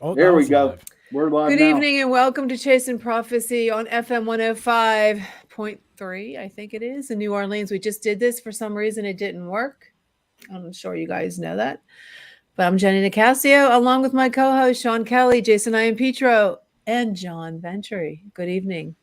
Oh, There that we was go. live. We're live Good now. evening and welcome to Chasing Prophecy on FM 105.3, I think it is, in New Orleans. We just did this. For some reason, it didn't work. I'm sure you guys know that. But I'm Jenny Nicasio, along with my co-host, Sean Kelly, Jason Ian-Petro, and John Ventry. Good evening.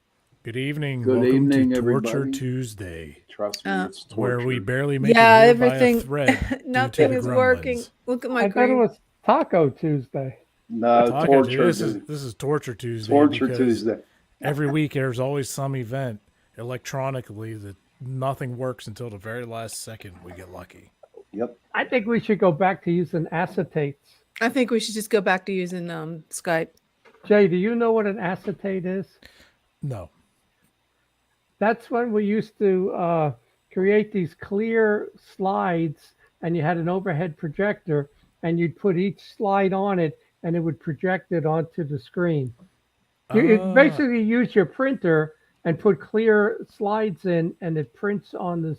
Good evening. Good Welcome evening, to Torture everybody. Tuesday, Trust me, it's where we torture. barely make Yeah, it here everything, by a thread due to nothing the is gremlins. working. Look at my I thought it green. was Taco Tuesday. No, Taco, torture, this dude. is Torture Tuesday Torture because Tuesday. every week there's always some event electronically that nothing works until the very last second. We get lucky. Yep. I think we should go back to using acetates. I think we should just go back to using Skype. Jay, do you know what an acetate is? No. That's when we used to create these clear slides, and you had an overhead projector, and you'd put each slide on it, and it would project it onto the screen. It basically use your printer and put clear slides in, and it prints on the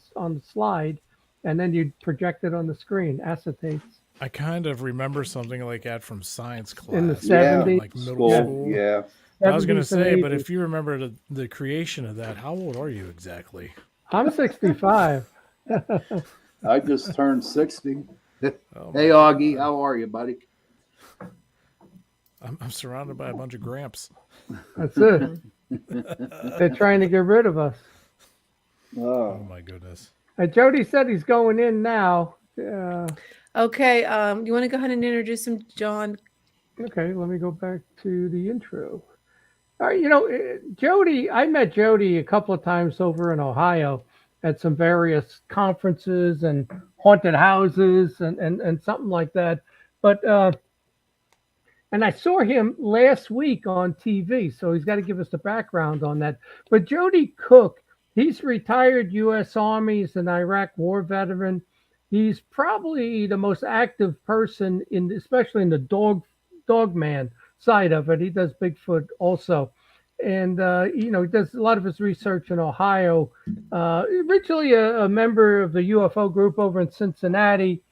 slide, and then you'd project it on the screen. Acetates I kind of remember something like that from science class in the Yeah. 70s. like middle school. Yeah. I was going to 70s and say, but 80s. if you remember the creation of that, how old are you exactly? I'm 65. I just turned 60. Oh, Hey, Augie, how are you, buddy? I'm surrounded by a bunch of gramps. That's it. They're trying to get rid of us. Oh Oh, my goodness. Jody said he's going in now. Okay, you want to go ahead and introduce him, John? Okay, let me go back to the intro. All right, Jody, I met Jody a couple of times over in Ohio at some various conferences and haunted houses and something like that. But and I saw him last week on TV, so he's got to give us the background on that. But Joedy Cook, he's retired U.S. Army, he's an Iraq War veteran. He's probably the most active person especially in the dogman side of it. He does Bigfoot also, and he does a lot of his research in Ohio. Originally a member of the UFO group over in Cincinnati,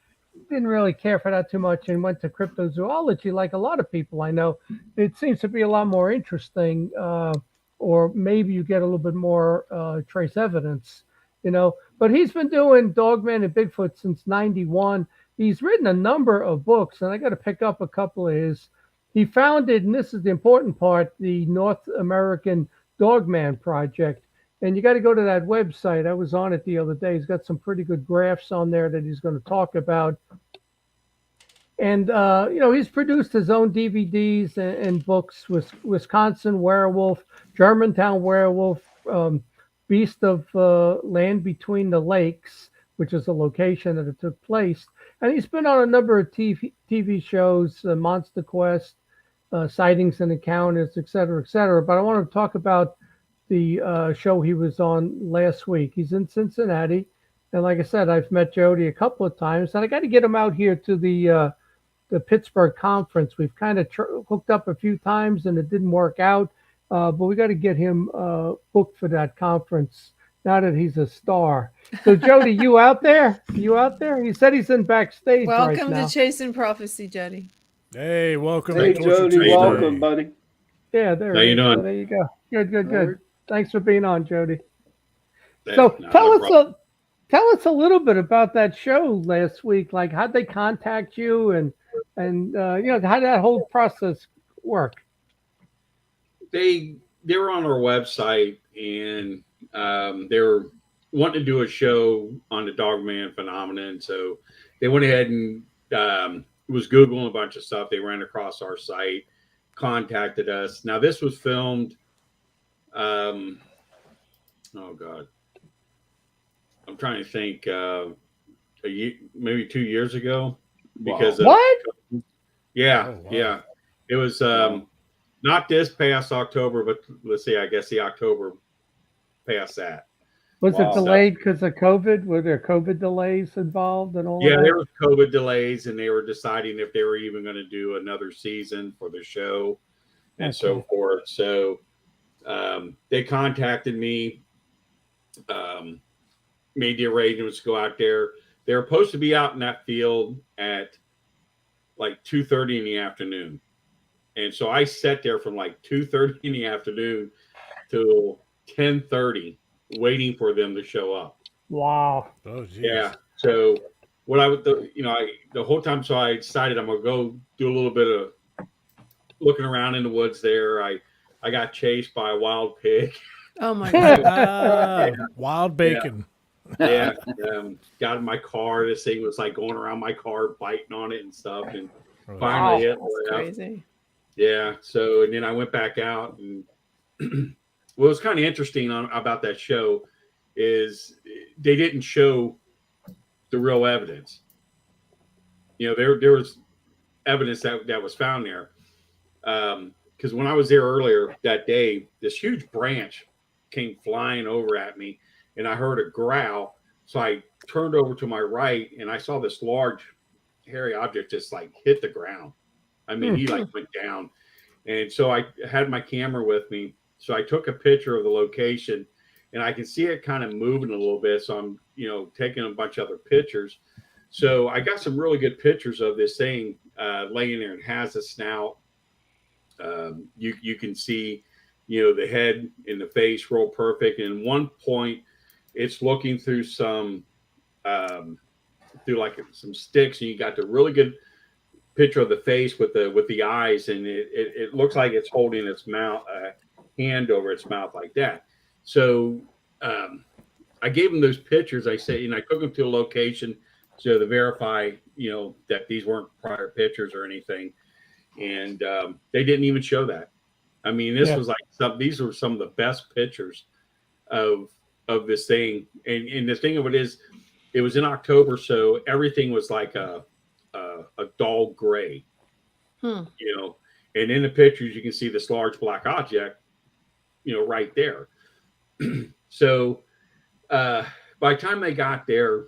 didn't really care for that too much and went to cryptozoology like a lot of people I know. It seems to be a lot more interesting, or maybe you get a little bit more trace evidence, But he's been doing Dogman and Bigfoot since '91. He's written a number of books, and I got to pick up a couple of his. He founded, and this is the important part, the North American Dogman Project. And you got to go to that website. I was on it the other day. He's got some pretty good graphs on there that he's going to talk about. And, he's produced his own DVDs and books with Wisconsin Werewolf, Germantown Werewolf, Beast of Land Between the Lakes, which is a location that it took place. And he's been on a number of TV shows, Monster Quest, Sightings and Encounters, et cetera, et cetera. But I want to talk about the show he was on last week. He's in Cincinnati. And like I said, I've met Jody a couple of times. And I got to get him out here to the Pittsburgh conference. We've kind of hooked up a few times and it didn't work out. But we got to get him booked for that conference now that he's a star. So, Jody, you out there? You out there? He said he's in backstage right Welcome now. to Chasing Prophecy, Jody. Hey, welcome hey, to Torture Jody, Tuesday. welcome, buddy. Yeah, there How he you is. doing? So there you go. Good. Alright. Thanks for being on, Jody. Yeah, So no, tell no us problem. tell us a little bit about that show last week. Like, how'd they contact you, and how did that whole process work? They were on our website and they were wanting to do a show on the Dogman phenomenon. So they went ahead and was Googling a bunch of stuff. They ran across our site, contacted us. Now this was filmed. Oh God, I'm trying to think. A year, maybe 2 years ago, because of What? yeah, Oh, wow. yeah. It was Wow. not this past October, but let's see, I guess the October past that. Was Wow. it delayed because of COVID? Were there COVID delays involved and all Yeah, of there that? was COVID delays, and they were deciding if they were even going to do another season for the show and so Okay. forth. So they contacted me, made the arrangements to go out there. They were supposed to be out in that field at like 2:30 in the afternoon. And so I sat there from like 2:30 in the afternoon till 10:30 waiting for them to show up. Wow. Oh, geez. Yeah. So what I would, the whole time, so I decided I'm gonna go do a little bit of looking around in the woods there. I got chased by a wild pig. Oh my god. Wild bacon. Yeah. Got in my car. This thing was like going around my car, biting on it and stuff. And finally it That's left. crazy. Yeah. So, and then I went back out, and what was kind of interesting about that show is they didn't show the real evidence. There was evidence that was found there. Because when I was there earlier that day, this huge branch came flying over at me, and I heard a growl. So I turned over to my right, and I saw this large, hairy object just like hit the ground. I mean, he like went down. And so I had my camera with me. So I took a picture of the location, and I can see it kind of moving a little bit. So I'm, taking a bunch of other pictures. So I got some really good pictures of this thing laying there, and has a snout. You can see, the head and the face real perfect. And at one point, it's looking through some sticks, and you got the really good picture of the face with the eyes, and it looks like it's holding its mouth, hand over its mouth like that. So I gave them those pictures. I said, I took them to a location to verify, that these weren't prior pictures or anything. And they didn't even show that. I mean, this was like these were some of the best pictures of this thing. And the thing of it is, it was in October, so everything was like a dull gray. And in the pictures, you can see this large black object, right there. So by the time they got there,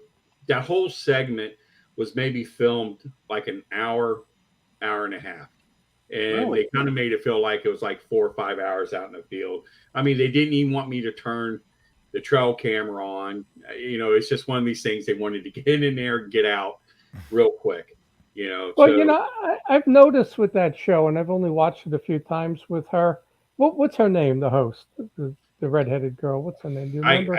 that whole segment was maybe filmed like an hour and a half. And they kind of made it feel like it was like 4 or 5 hours out in the field. I mean, they didn't even want me to turn the trail camera on. It's just one of these things they wanted to get in there and get out real quick. Well, I've noticed with that show, and I've only watched it a few times with her. What's her name? The host, the redheaded girl. What's her name? Do you remember?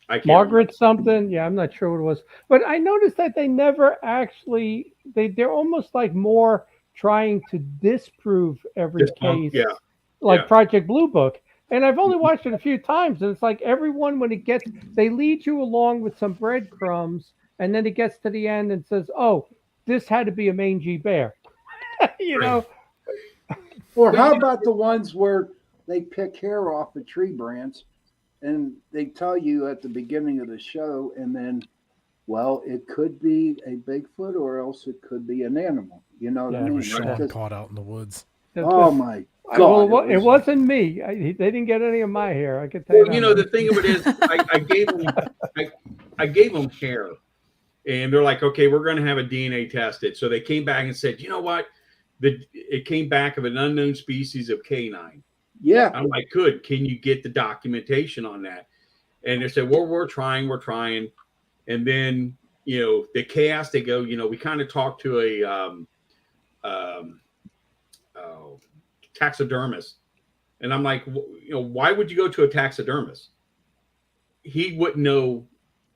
I can't Margaret remember. Something. Yeah, I'm not sure what it was, but I noticed that they never actually. They're almost like more trying to disprove every case, like Project Blue Book. And I've only watched it a few times, and it's like everyone, when it gets, they lead you along with some breadcrumbs, and then it gets to the end and says, "Oh, this had to be a mangy bear," Or how about the ones where they pick hair off a tree branch, and they tell you at the beginning of the show, and then, well, it could be a Bigfoot, or else it could be an animal. You know what I mean? Sean caught out in the woods. Oh my God! Well, it wasn't me. They didn't get any of my hair. I could tell you. The thing of it is, I gave them hair, and they're like, "Okay, we're going to have a DNA tested." So they came back and said, "You know what? It came back of an unknown species of canine." Yeah. I'm like, "Good. Can you get the documentation on that?" And they said, "Well, we're trying." And then, the cast, they go, we kind of talked to a taxidermist. And I'm like, why would you go to a taxidermist? He wouldn't know.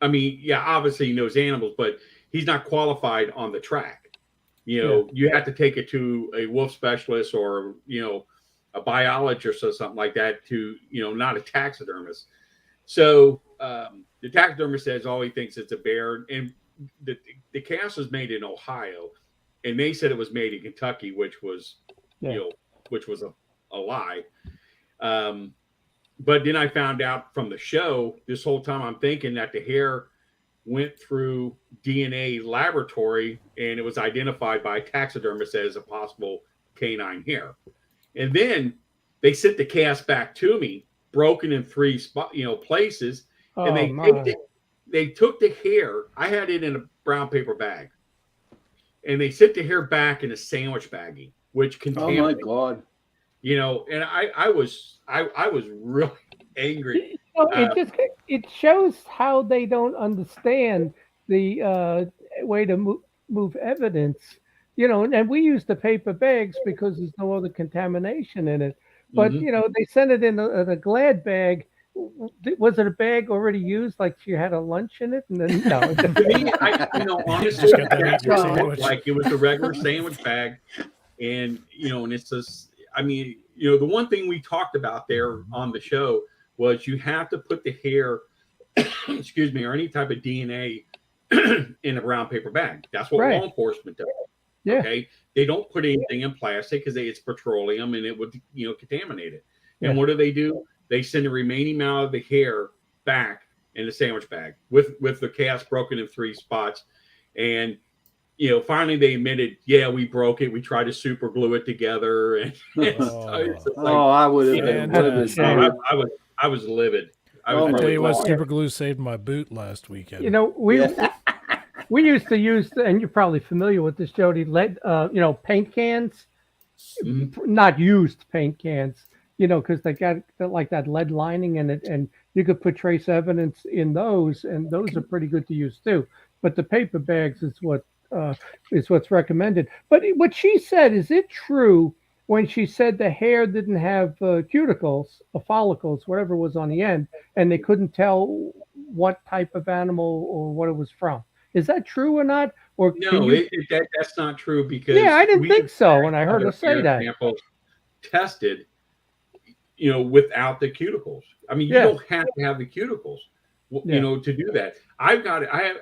I mean, yeah, obviously he knows animals, but he's not qualified on the track. You have to take it to a wolf specialist or, a biologist or something like that to, not a taxidermist. So the taxidermist says all he thinks it's a bear. And the cast was made in Ohio, and they said it was made in Kentucky, which was, which was a lie. But then I found out from the show, this whole time I'm thinking that the hair went through DNA laboratory, and it was identified by a taxidermist as a possible canine hair. And then they sent the cast back to me, broken in 3 places, and they took the hair. I had it in a brown paper bag, and they sent the hair back in a sandwich baggie, which contaminated. Oh my God! And I was really angry. It shows how they don't understand the way to move evidence. and we use the paper bags because there's no other contamination in it. But Mhm. they sent it in a Glad bag. Was it a bag already used, like she had a lunch in it? And then no. To me, honestly, Just got that that's eating what it looked sandwich. like. It was a regular sandwich bag, and and it's just, I mean, the one thing we talked about there on the show was you have to put the hair, excuse me, or any type of DNA in a brown paper bag. That's what Right. law enforcement does. Yeah. Okay, they don't put anything in plastic because it's petroleum and it would contaminate it. And Yeah. what do? They send the remaining amount of the hair back in the sandwich bag with the cast broken in 3 spots. And finally they admitted, yeah, we broke it. We tried to super glue it together, and I would have been livid. fantastic. I was livid. I Oh was I tell really you what, livid. super glue saved my boot last weekend. We used to use, and you're probably familiar with this, Jody, lead, paint cans, not used paint cans, because they got like that lead lining in it, and you could put trace evidence in those, and those are pretty good to use too. But the paper bags is what's recommended. But what she said, is it true when she said the hair didn't have cuticles, or follicles, whatever was on the end, and they couldn't tell what type of animal or what it was from? Is that true or not? Or can No, you? that's not true because Yeah, I didn't we think have so when I heard her other say hair that. samples tested, without the cuticles. I mean, you Yeah. don't have to have the cuticles, Yeah. to do that. I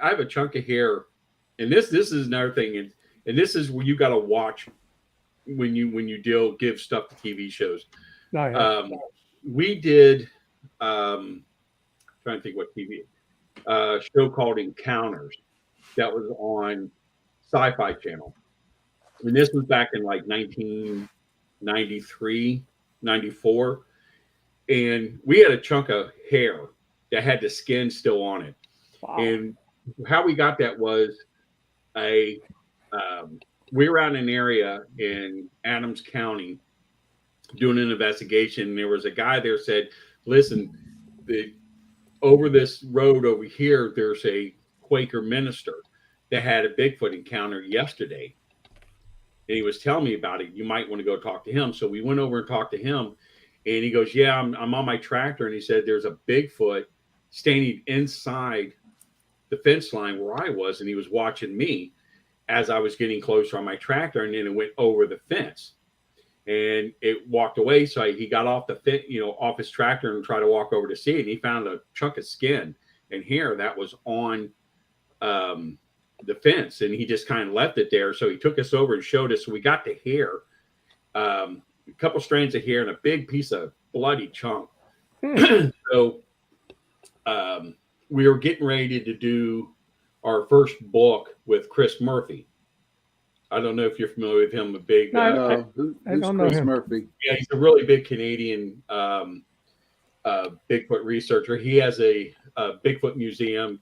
have a chunk of hair, and this is another thing, and this is where you got to watch when you give stuff to TV shows. No, yeah. We did, trying to think what TV show called Encounters that was on SyFy channel, and this was back in like 1993, 94. And we had a chunk of hair that had the skin still on it. Wow. And how we got that was we were out in an area in Adams County doing an investigation. And there was a guy there said, listen, over this road over here, there's a Quaker minister that had a Bigfoot encounter yesterday. And he was telling me about it. You might want to go talk to him. So we went over and talked to him. And he goes, yeah, I'm on my tractor. And he said, there's a Bigfoot standing inside the fence line where I was. And he was watching me as I was getting closer on my tractor. And then it went over the fence and it walked away. So he got off off his tractor and tried to walk over to see it. And he found a chunk of skin and hair that was on the fence. And he just kind of left it there. So he took us over and showed us. So we got the hair. A couple strands of hair and a big piece of bloody chunk. So we were getting ready to do our first book with Chris Murphy. I don't know if you're familiar with him. Who's don't know Chris him. Murphy? Yeah, he's a really big Canadian Bigfoot researcher. He has a Bigfoot museum.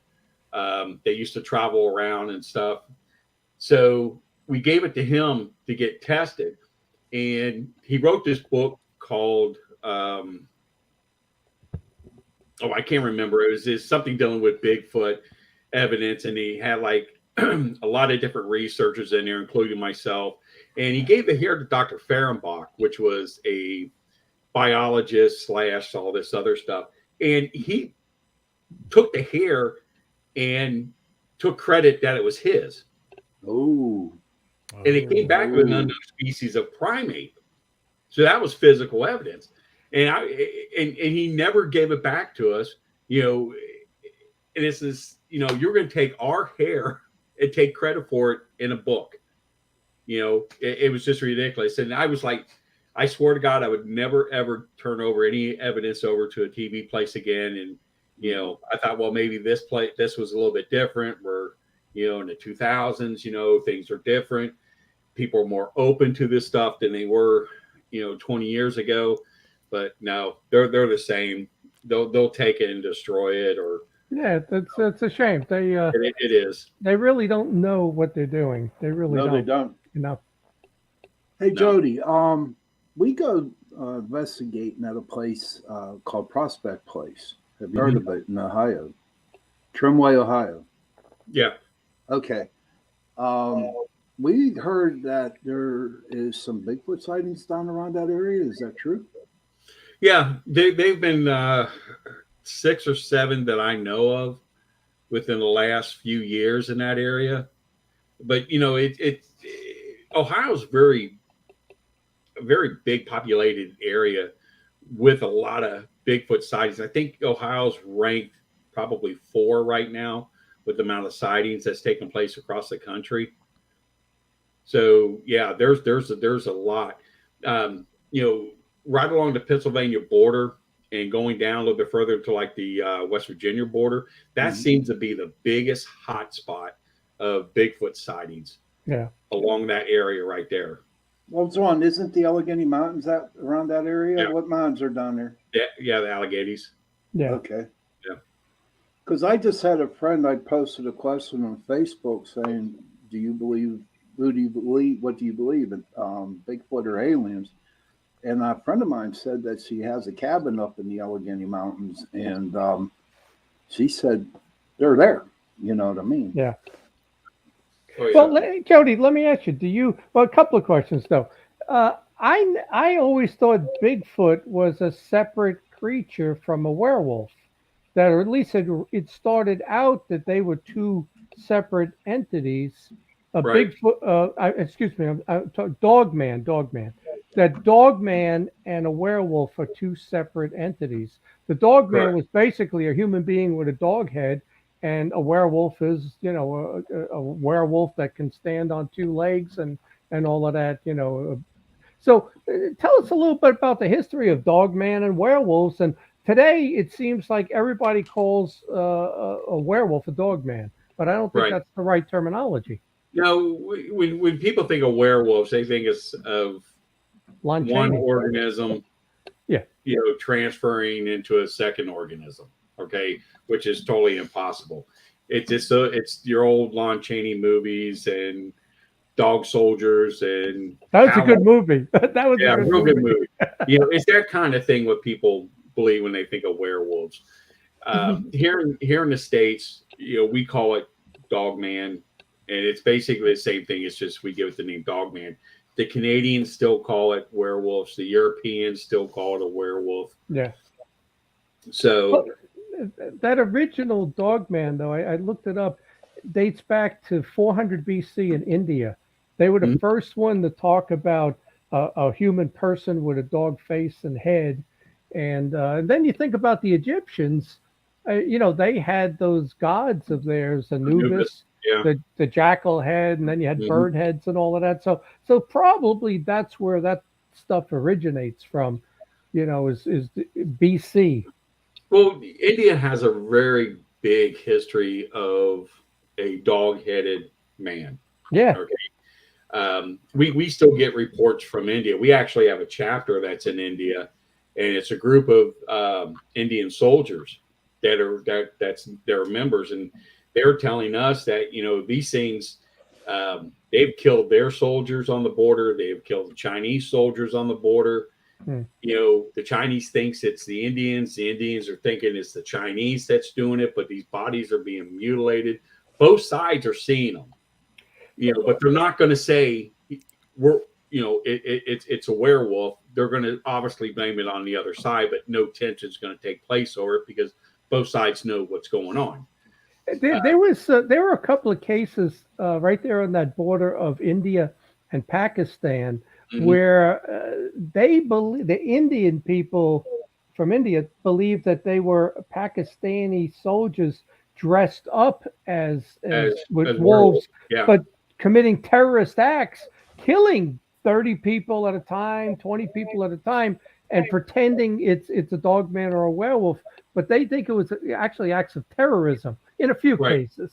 They used to travel around and stuff. So we gave it to him to get tested. And he wrote this book called, I can't remember. It was just something dealing with Bigfoot evidence. And he had like a lot of different researchers in there, including myself. And he gave the hair to Dr. Fehrenbach, which was a biologist / all this other stuff. And he took the hair and took credit that it was his. Oh. And it came back with an unknown species of primate. So that was physical evidence. And he never gave it back to us, and it's this, you're going to take our hair and take credit for it in a book. It was just ridiculous. And I was like, I swear to God, I would never, ever turn over any evidence over to a TV place again. And, I thought, well, maybe this was a little bit different where, in the 2000s, things are different. People are more open to this stuff than they were, 20 years ago. But no, they're the same. They'll take it and destroy it. Or yeah, that's a shame. it is. They really don't know what they're doing. They really don't. No, they don't. Hey, No. Jody, we go investigating at a place called Prospect Place. Have you heard of it in Ohio? Trimway, Ohio. Yeah. Okay. We heard that there is some Bigfoot sightings down around that area. Is that true? Yeah, they've been 6 or 7 that I know of within the last few years in that area. But Ohio's a very big populated area with a lot of Bigfoot sightings. I think Ohio's ranked probably 4 right now with the amount of sightings that's taken place across the country. So yeah, there's a lot. Um, right along the Pennsylvania border and going down a little bit further to like the West Virginia border, that seems to be the biggest hot spot of Bigfoot sightings. Yeah. Along that area right there. Well, John, isn't the Allegheny Mountains that around that area? Yeah. What mountains are down there? Yeah, the Alleghenies. Yeah. Okay. Yeah. Because I just had a friend, I posted a question on Facebook saying, do you believe, what do you believe in, Bigfoot or aliens? And a friend of mine said that she has a cabin up in the Allegheny Mountains, and she said they're there. You know what I mean? Yeah. Oh, yeah. Well, Jody, let me ask you, well, a couple of questions though. I always thought Bigfoot was a separate creature from a werewolf. That, or at least it started out that they were two separate entities. Right. Bigfoot, excuse me, Dogman. That Dogman and a werewolf are two separate entities. The Dogman Correct. was basically a human being with a dog head, and a werewolf is, a werewolf that can stand on 2 legs and all of that, So tell us a little bit about the history of Dogman and werewolves. And today it seems like everybody calls a werewolf a Dogman, but I don't think Right. that's the right terminology. When people think of werewolves, they think of Lon one Chaney. organism, Yeah. Transferring into a second organism. Okay, which is totally impossible. It's your old Lon Chaney movies and Dog Soldiers, and That was a good movie. That was yeah, a good real movie. good movie. It's that kind of thing what people believe when they think of werewolves. Here in the States, we call it Dogman, and it's basically the same thing. It's just we give it the name Dogman. The Canadians still call it werewolves. The Europeans still call it a werewolf. Yeah. So That original Dogman, though, I looked it up, dates back to 400 BC in India. They were the first one to talk about a human person with a dog face and head. And then you think about the Egyptians, they had those gods of theirs, Anubis, yeah. the jackal head, and then you had bird heads and all of that. So probably that's where that stuff originates from, is BC. Well, India has a very big history of a dog-headed man. Yeah. Okay. We still get reports from India. We actually have a chapter that's in India, and it's a group of Indian soldiers they're members, and they're telling us that these things they've killed their soldiers on the border. They've killed the Chinese soldiers on the border. The Chinese thinks it's the Indians. The Indians are thinking it's the Chinese that's doing it, but these bodies are being mutilated. Both sides are seeing them, but they're not going to say it's a werewolf. They're going to obviously blame it on the other side, but no tension is going to take place over it because both sides know what's going on. There were a couple of cases right there on that border of India and Pakistan where the Indian people from India believed that they were Pakistani soldiers dressed up as wolves, but committing terrorist acts, killing 30 people at a time, 20 people at a time, and pretending it's a dogman or a werewolf. But they think it was actually acts of terrorism in a few cases.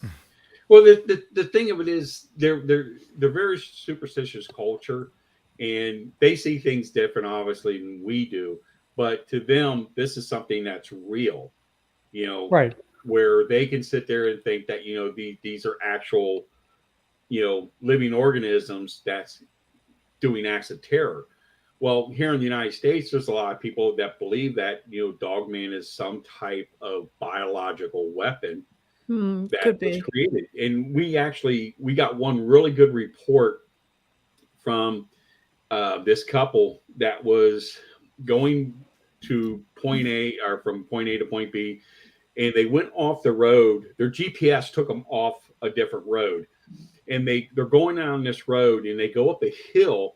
Well, the thing of it is they're very superstitious culture, and they see things different, obviously, than we do. But to them, this is something that's real, right? Where they can sit there and think that these are actual, living organisms that's doing acts of terror. Well, here in the United States, there's a lot of people that believe that Dogman is some type of biological weapon that Could was be. created. And we got one really good report from this couple that was going to point A, or from point A to point B, and they went off the road. Their GPS took them off a different road, and they're going down this road, and they go up a hill,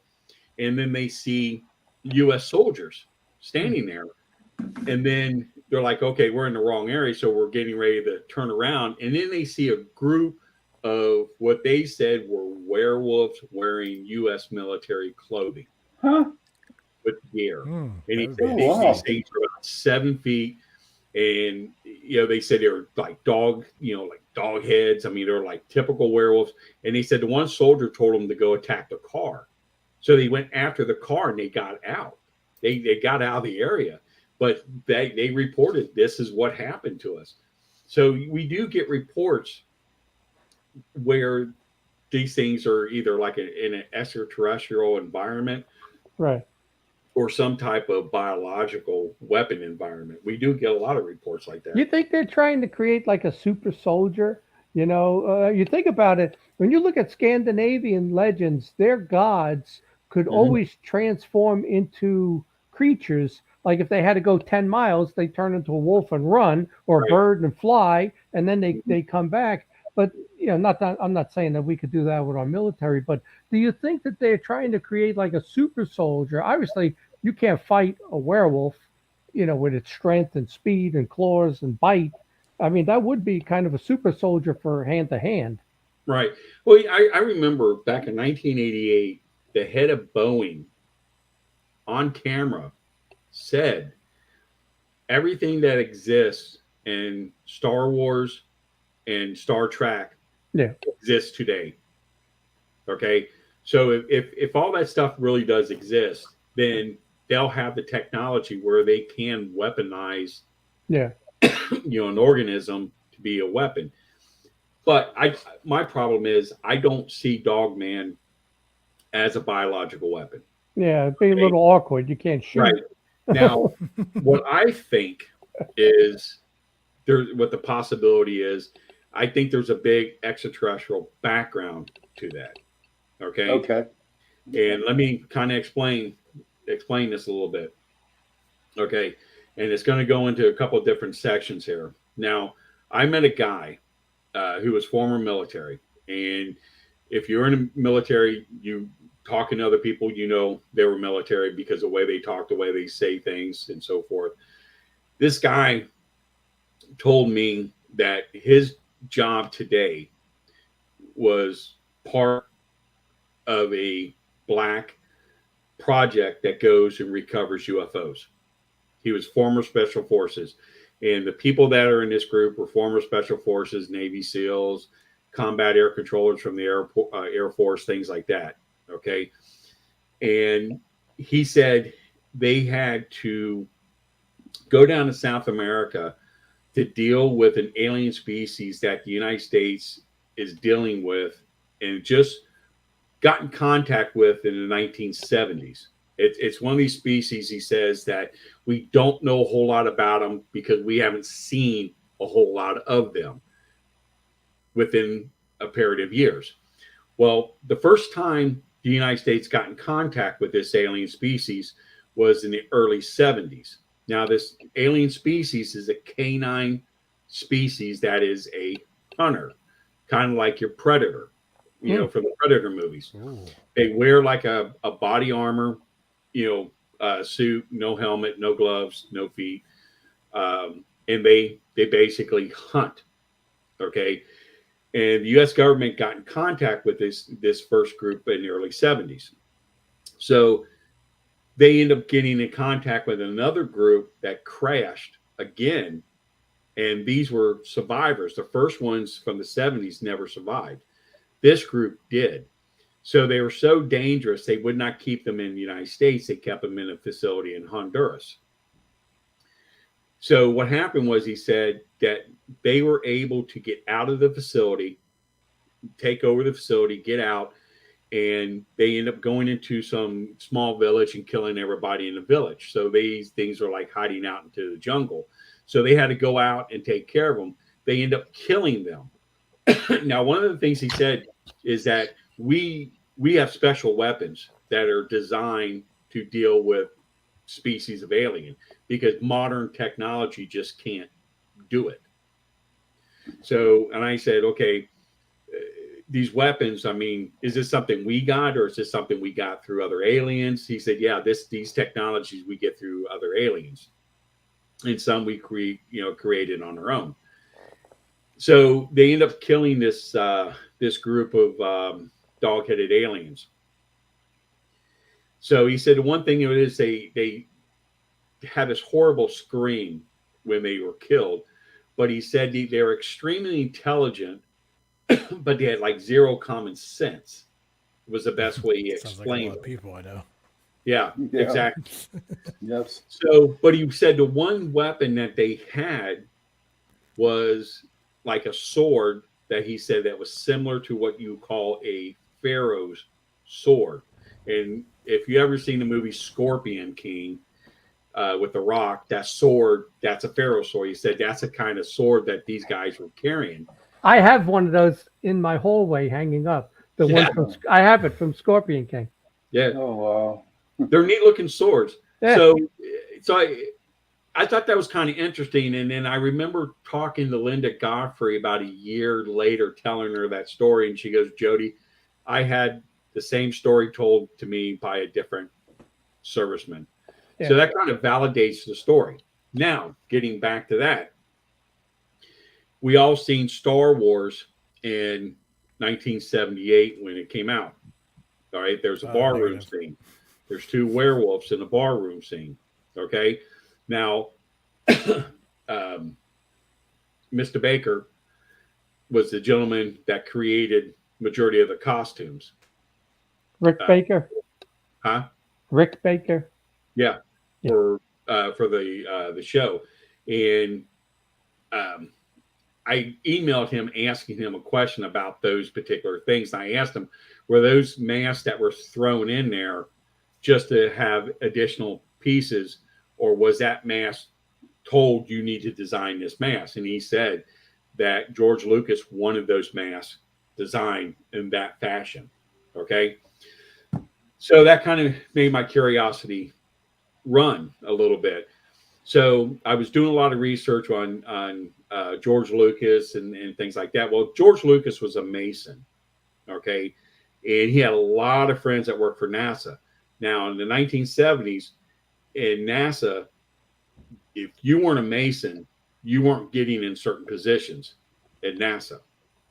and then they see U.S. soldiers standing there, and then they're like, okay, we're in the wrong area, so we're getting ready to turn around, and then they see a group of what they said were werewolves wearing U.S. military clothing Huh? with gear. And he that said would be these interesting. things are about 7 feet, and they said they were like dog heads. I mean, they're like typical werewolves. And they said the one soldier told them to go attack the car, so they went after the car and they got out. They got out of the area, but they reported this is what happened to us. So we do get reports where these things are either like in an extraterrestrial environment, Right. or some type of biological weapon environment. We do get a lot of reports like that. You think they're trying to create like a super soldier? You think about it. When you look at Scandinavian legends, their gods could always transform into creatures. Like if they had to go 10 miles, they turn into a wolf and run, or a Right. bird and fly, and then they come back. But not that I'm not saying that we could do that with our military, but do you think that they're trying to create like a super soldier? Obviously, you can't fight a werewolf, with its strength and speed and claws and bite. I mean, that would be kind of a super soldier for hand to hand. Right. Well, I remember back in 1988, the head of Boeing on camera said everything that exists in Star Wars and Star Trek Yeah. exists today. Okay. So if all that stuff really does exist, then they'll have the technology where they can weaponize, Yeah. an organism to be a weapon. But my problem is I don't see Dogman as a biological weapon. Yeah. It'd be a little awkward. You can't shoot. Right. Now, what I think is what the possibility is, I think there's a big extraterrestrial background to that. Okay. Okay. And let me kind of explain this a little bit. Okay. And it's going to go into a couple of different sections here. Now, I met a guy who was former military. And if you're in the military, you talking to other people, they were military because the way they talk, the way they say things, and so forth. This guy told me that his job today was part of a black project that goes and recovers UFOs. He was former special forces, and the people that are in this group were former special forces, Navy SEALs, combat air controllers from the Air Force, things like that. Okay. And he said they had to go down to South America to deal with an alien species that the United States is dealing with and just got in contact with in the 1970s. It's one of these species, he says, that we don't know a whole lot about them because we haven't seen a whole lot of them within a period of years. Well, the first time the United States got in contact with this alien species was in the early 70s. Now, this alien species is a canine species that is a hunter, kind of like your predator, from the Predator movies. Ooh. They wear like a body armor, suit, no helmet, no gloves, no feet. And they basically hunt. Okay. And the U.S. government got in contact with this first group in the early 70s. So they end up getting in contact with another group that crashed again. And these were survivors. The first ones from the 70s never survived. This group did. So they were so dangerous, they would not keep them in the United States. They kept them in a facility in Honduras. So what happened was, he said that they were able to get out of the facility, take over the facility, get out, and they end up going into some small village and killing everybody in the village. So these things are like hiding out into the jungle. So they had to go out and take care of them. they end up killing them. Now, one of the things he said is that we have special weapons that are designed to deal with species of alien because modern technology just can't do it. So, and I said, okay, these weapons, I mean, is this something we got or is this something we got through other aliens? He said, yeah, these technologies we get through other aliens, and some we created on our own. So they end up killing this this group of dog-headed aliens. So he said the one thing is they had this horrible scream when they were killed, but he said they're extremely intelligent, but they had like zero common sense. Was the best way he Sounds like a explained lot of it. people I know. Yeah, Yeah. exactly. Yes. So, but he said the one weapon that they had was like a sword that he said that was similar to what you call a pharaoh's sword. And if you ever seen the movie Scorpion King with The Rock, that sword, that's a pharaoh sword. He said that's the kind of sword that these guys were carrying. I have one of those in my hallway hanging up. The Yeah. one from I have it from Scorpion King. Yeah, Oh wow. they're neat looking swords. Yeah. So I thought that was kind of interesting. And then I remember talking to Linda Godfrey about a year later, telling her that story. And she goes, Joedy, I had the same story told to me by a different serviceman. Yeah. So that kind of validates the story. Now, getting back to that, we all seen Star Wars in 1978 when it came out. All right, there's a barroom scene. There's two werewolves in a barroom scene. Okay, now Mr. Baker was the gentleman that created majority of the costumes. Rick Baker. Huh? Rick Baker. Yeah, for the show, and I emailed him asking him a question about those particular things. I asked him, were those masks that were thrown in there just to have additional pieces, or was that mask told you need to design this mask? And he said that George Lucas wanted those masks designed in that fashion. Okay. So that kind of made my curiosity run a little bit. So I was doing a lot of research on George Lucas and things like that. Well, George Lucas was a Mason, okay? And he had a lot of friends that worked for NASA. Now, in the 1970s, in NASA, if you weren't a Mason, you weren't getting in certain positions at NASA,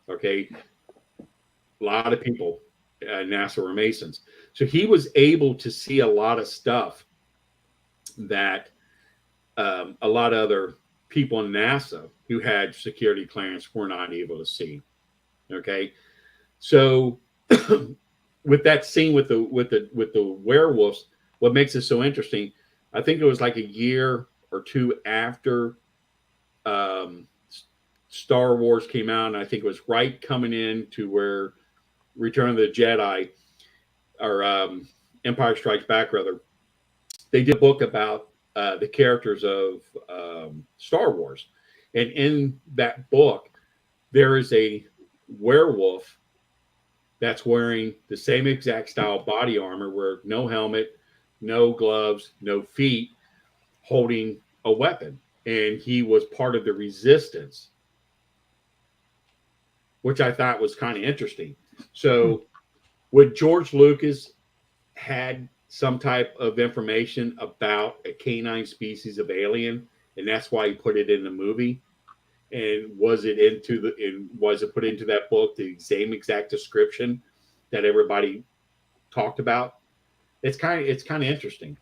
okay? A lot of people at NASA were Masons. So he was able to see a lot of stuff that a lot of other people in NASA who had security clearance were not able to see. Okay, so with that scene with the werewolves, what makes it so interesting? I think it was like a year or two after Star Wars came out, and I think it was right coming in to where Return of the Jedi or Empire Strikes Back, rather. They did a book about the characters of Star Wars. And in that book, there is a werewolf that's wearing the same exact style body armor, where no helmet, no gloves, no feet, holding a weapon. And he was part of the resistance, which I thought was kind of interesting. So would George Lucas had some type of information about a canine species of alien, and that's why he put it in the movie? And was it put into that book the same exact description that everybody talked about? It's kind of interesting.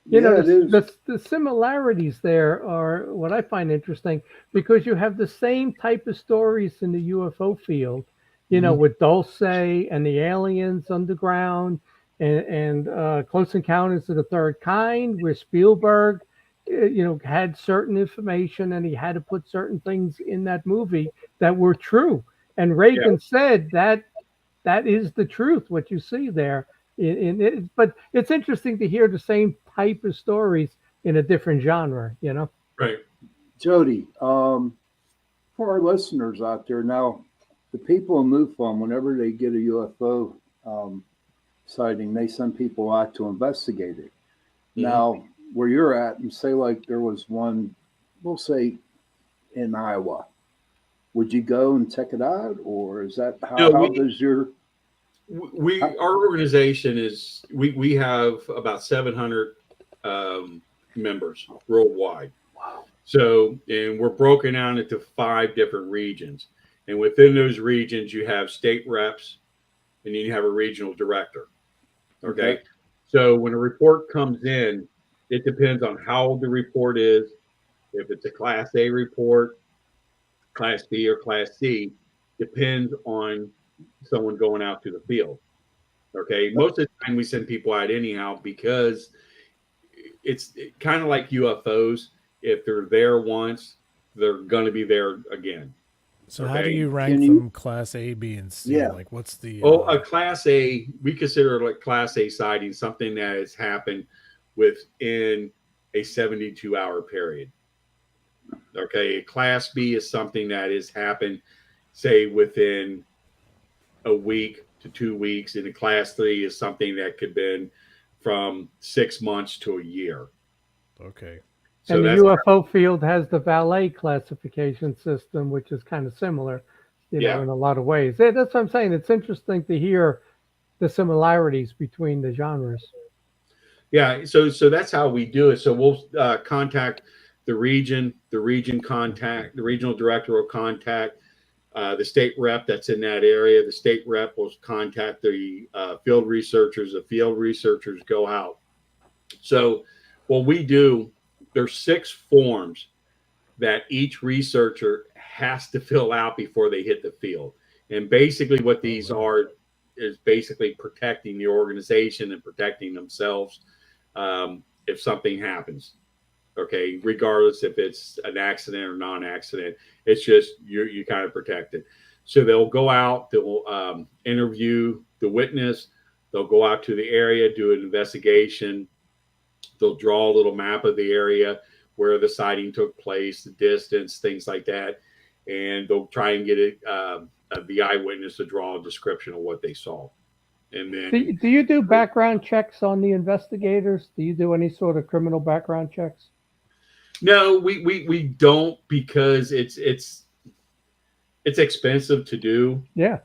You know, it is. the similarities there are what I find interesting, because you have the same type of stories in the UFO field, you know, with Dulce and the aliens underground, and Close Encounters of the Third Kind, where Spielberg, you know, had certain information and he had to put certain things in that movie that were true. And Reagan said that is the truth, what you see there. But it's interesting to hear the same type of stories in a different genre, you know? Right. Joedy, For our listeners out there now, the people in MUFON, whenever they get a UFO sighting, they send people out to investigate it. Now, where you're at, and say like there was one, we'll say in Iowa, would you go and check it out, or is that how does your our organization is we have about 700 members worldwide. Wow. So, and we're broken down into 5 different regions, and within those regions you have state reps, and then you have a regional director. Okay. So when a report comes in, it depends on how old the report is. If it's a Class A report, Class B, or Class C, depends on someone going out to the field. Okay. Most of the time we send people out anyhow, because it's kind of like UFOs. If they're there once, they're going to be there again. So how do you rank them Class A, B, and C? Yeah. Like what's the... a Class A, we consider like Class A sighting something that has happened within a 72-hour period. Okay. A Class B is something that has happened, say, within a week to 2 weeks. And a Class 3 is something that could have been from 6 months to a year. Okay. So and the UFO field has the valet classification system, which is kind of similar, in a lot of ways. That's what I'm saying. It's interesting to hear the similarities between the genres. Yeah, so that's how we do it. So we'll contact the region contact, the regional director will contact the state rep that's in that area. The state rep will contact the field researchers. The field researchers go out. So what we do, there's 6 forms that each researcher has to fill out before they hit the field. And basically what these are is basically protecting the organization and protecting themselves if something happens. Okay, regardless if it's an accident or non-accident, it's just you kind of protect it. So they'll go out, they'll interview the witness, they'll go out to the area, do an investigation. They'll draw a little map of the area where the sighting took place, the distance, things like that, and they'll try and get it the eyewitness to draw a description of what they saw. And then, do you do background checks on the investigators? Do you do any sort of criminal background checks? No, we don't, because it's expensive to do. Yeah,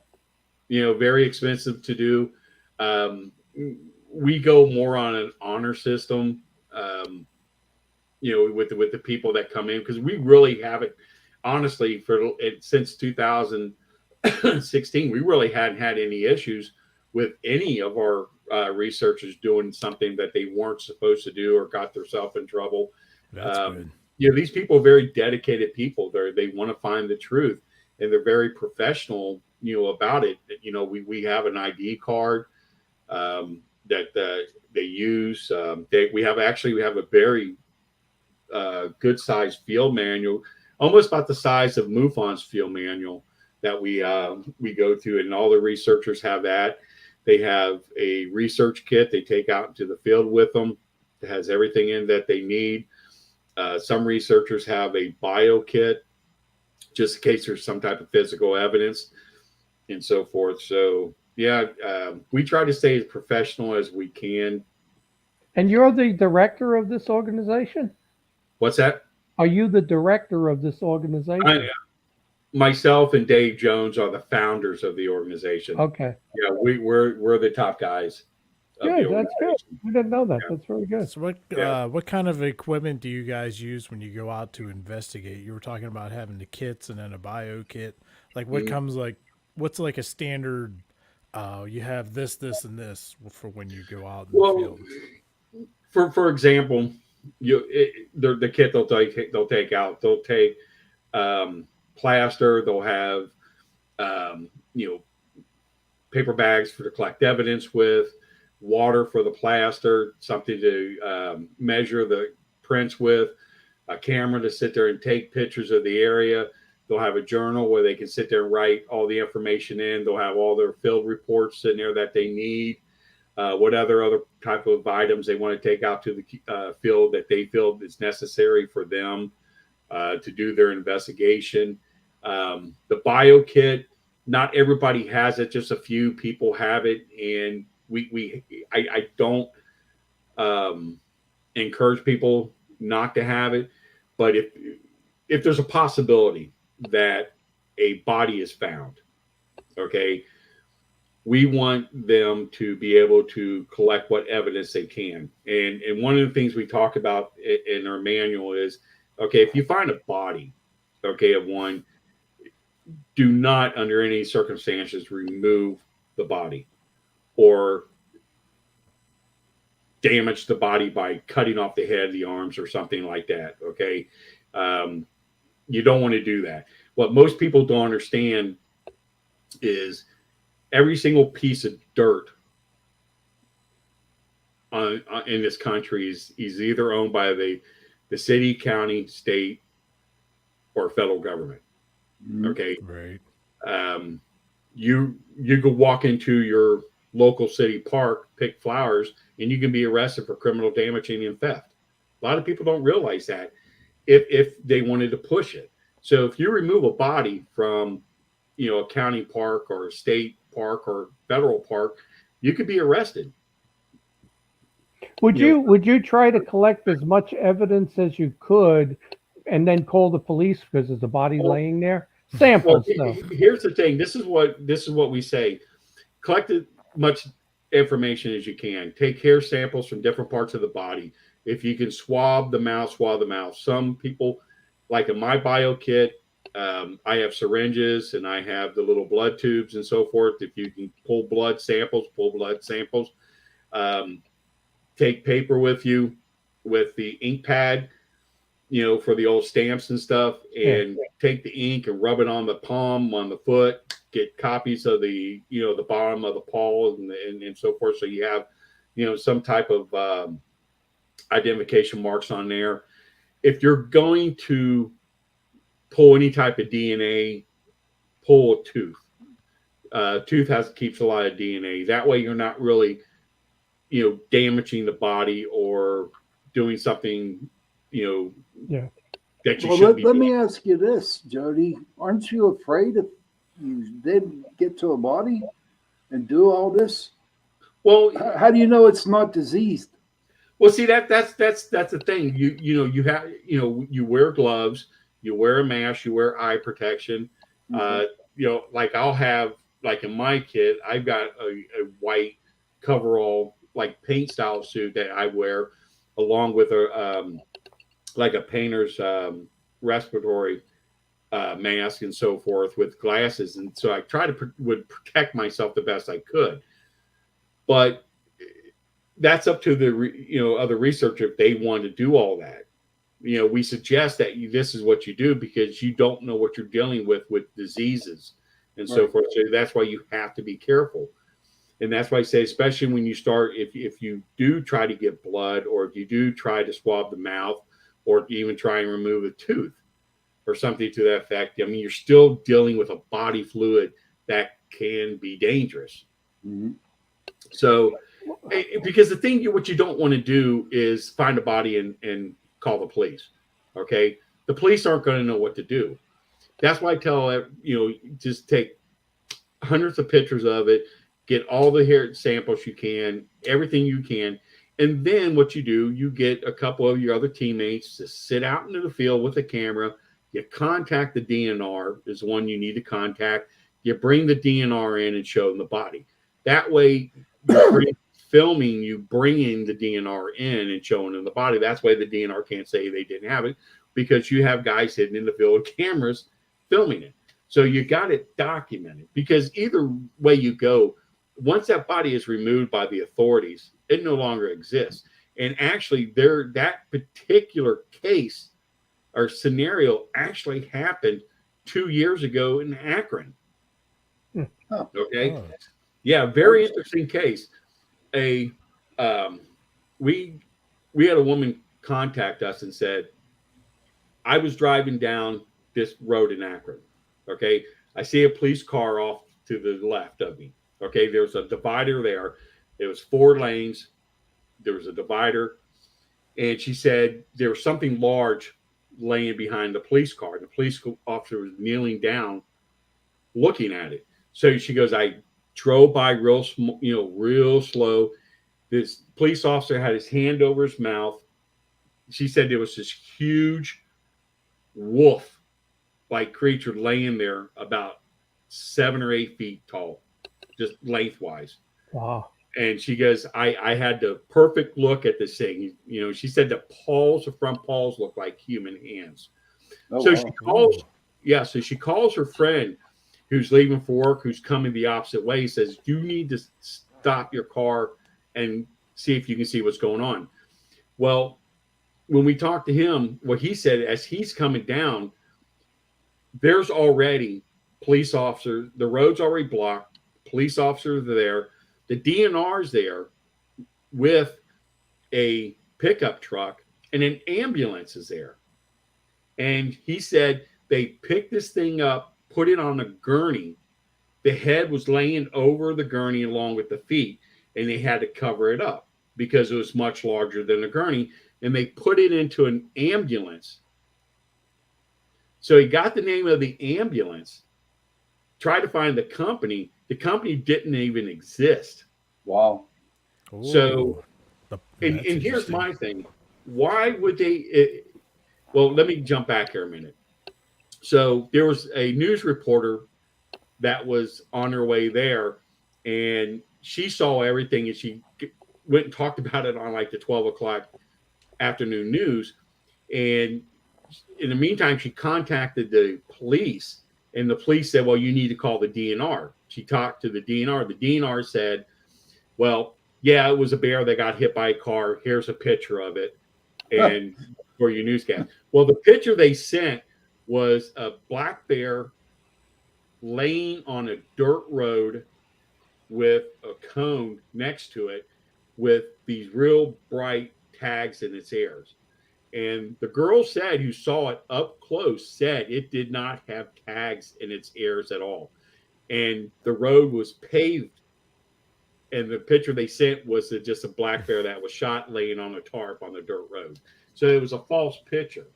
very expensive to do. We go more on an honor system, with the people that come in, because we really haven't, honestly, since 2016, we really hadn't had any issues with any of our researchers doing something that they weren't supposed to do or got themselves in trouble. That's good. These people are very dedicated people. They want to find the truth, and they're very professional, about it. We have an ID card that they use. We have a very good sized field manual, almost about the size of MUFON's field manual that we go through, and all the researchers have that. They have a research kit they take out into the field with them. It has everything in that they need. Some researchers have a bio kit, just in case there's some type of physical evidence and so forth. So yeah, we try to stay as professional as we can. And you're the director of this organization? What's that? Are you the director of this organization? Myself and Dave Jones are the founders of the organization. Okay. Yeah, we're the top guys. Good, that's good. We didn't know that. Yeah. That's very good. So what kind of equipment do you guys use when you go out to investigate? You were talking about having the kits and then a bio kit. Like what comes what's like a standard? You have this, and this for when you go out in the field. For example, the kit they'll take out. They'll take plaster. They'll have paper bags to collect evidence with, water for the plaster, something to measure the prints with, a camera to sit there and take pictures of the area. They'll have a journal where they can sit there and write all the information in. They'll have all their field reports in there that they need. What other type of items they want to take out to the field that they feel is necessary for them to do their investigation. The bio kit, not everybody has it, just a few people have it, and I don't encourage people not to have it, but if there's a possibility that a body is found, okay, we want them to be able to collect what evidence they can. And one of the things we talk about in our manual is, okay, if you find a body, okay, of one, do not under any circumstances remove the body or damage the body by cutting off the head, the arms, or something like that. Okay. You don't want to do that. What most people don't understand is every single piece of dirt in this country is either owned by the city, county, state, or federal government. Okay. Right. You could walk into your local city park, pick flowers, and you can be arrested for criminal damaging and theft. A lot of people don't realize that if they wanted to push it. So if you remove a body from, a county park or a state park or federal park, you could be arrested. Would you try to collect as much evidence as you could and then call the police because there's a body laying there? Samples, though. Here's the thing. This is what we say. Collect as much information as you can. Take hair samples from different parts of the body. If you can swab the mouth, swab the mouth. Some people, like in my bio kit, I have syringes and I have the little blood tubes and so forth. If you can pull blood samples, pull blood samples. Take paper with you with the ink pad, for the old stamps and stuff, and take the ink and rub it on the palm, on the foot, get copies of the, the bottom of the paw and so forth. So you have, some type of identification marks on there. If you're going to pull any type of DNA, pull a tooth. Tooth keeps a lot of DNA. That way you're not really, damaging the body or doing something, that you should be. Let me ask you this, Joedy. Aren't you afraid if you did get to a body and do all this? Well, how do you know it's not diseased? Well, see, that's the thing. You have, you wear gloves, you wear a mask, you wear eye protection. Like I'll have, like in my kit, I've got a white coverall, like paint style suit that I wear, along with a like a painter's respiratory mask and so forth with glasses. And so I try to would protect myself the best I could. But that's up to the other researcher if they want to do all that. We suggest that this is what you do because you don't know what you're dealing with diseases and so forth. So that's why you have to be careful. And that's why I say, especially when you start, if you do try to get blood, or if you do try to swab the mouth, or even try and remove a tooth or something to that effect, I mean, you're still dealing with a body fluid that can be dangerous. Mm-hmm. So, because the thing, what you don't want to do is find a body and call the police. Okay. The police aren't going to know what to do. That's why I tell, just take hundreds of pictures of it, get all the hair samples you can, everything you can. And then what you do, you get a couple of your other teammates to sit out into the field with a camera. You contact the DNR is the one you need to contact. You bring the DNR in and show them the body. That way, you're filming you bringing the DNR in and showing them the body. That's why the DNR can't say they didn't have it, because you have guys sitting in the field with cameras filming it. So you got it documented, because either way you go, once that body is removed by the authorities, it no longer exists. And actually, that particular case or scenario actually happened 2 years ago in Akron. Okay. Oh. Yeah, very interesting case. We had a woman contact us and said, I was driving down this road in Akron. Okay. I see a police car off to the left of me. Okay. There's a divider there. It was 4 lanes. There was a divider. And she said there was something large laying behind the police car. And the police officer was kneeling down, looking at it. So she goes, I drove by real slow. This police officer had his hand over his mouth. She said there was this huge wolf-like creature laying there about 7 or 8 feet tall, just lengthwise. Wow. And she goes, I had the perfect look at this thing. She said the front paws look like human hands. Oh, So wow. she calls her friend who's leaving for work, who's coming the opposite way. He says, you need to stop your car and see if you can see what's going on. Well, when we talked to him, what he said, as he's coming down, there's already police officers, the road's already blocked, police officers are there, the DNR's there with a pickup truck, and an ambulance is there. And he said they picked this thing up, put it on a gurney. The head was laying over the gurney along with the feet, and they had to cover it up because it was much larger than a gurney. And they put it into an ambulance. So he got the name of the ambulance, tried to find the company. The company didn't even exist. Wow. So, and here's my thing. Why would they? Well, let me jump back here a minute. So there was a news reporter that was on her way there, and she saw everything, and she went and talked about it on like the 12 o'clock afternoon news. And in the meantime, she contacted the police, and the police said, well, you need to call the DNR. She talked to the DNR. The DNR said, well, yeah, it was a bear that got hit by a car. Here's a picture of it. And for your newscast. Well, the picture they sent was a black bear laying on a dirt road with a cone next to it with these real bright tags in its ears. And the girl said, who saw it up close, said it did not have tags in its ears at all. And the road was paved. And the picture they sent was just a black bear that was shot laying on a tarp on the dirt road. So it was a false picture.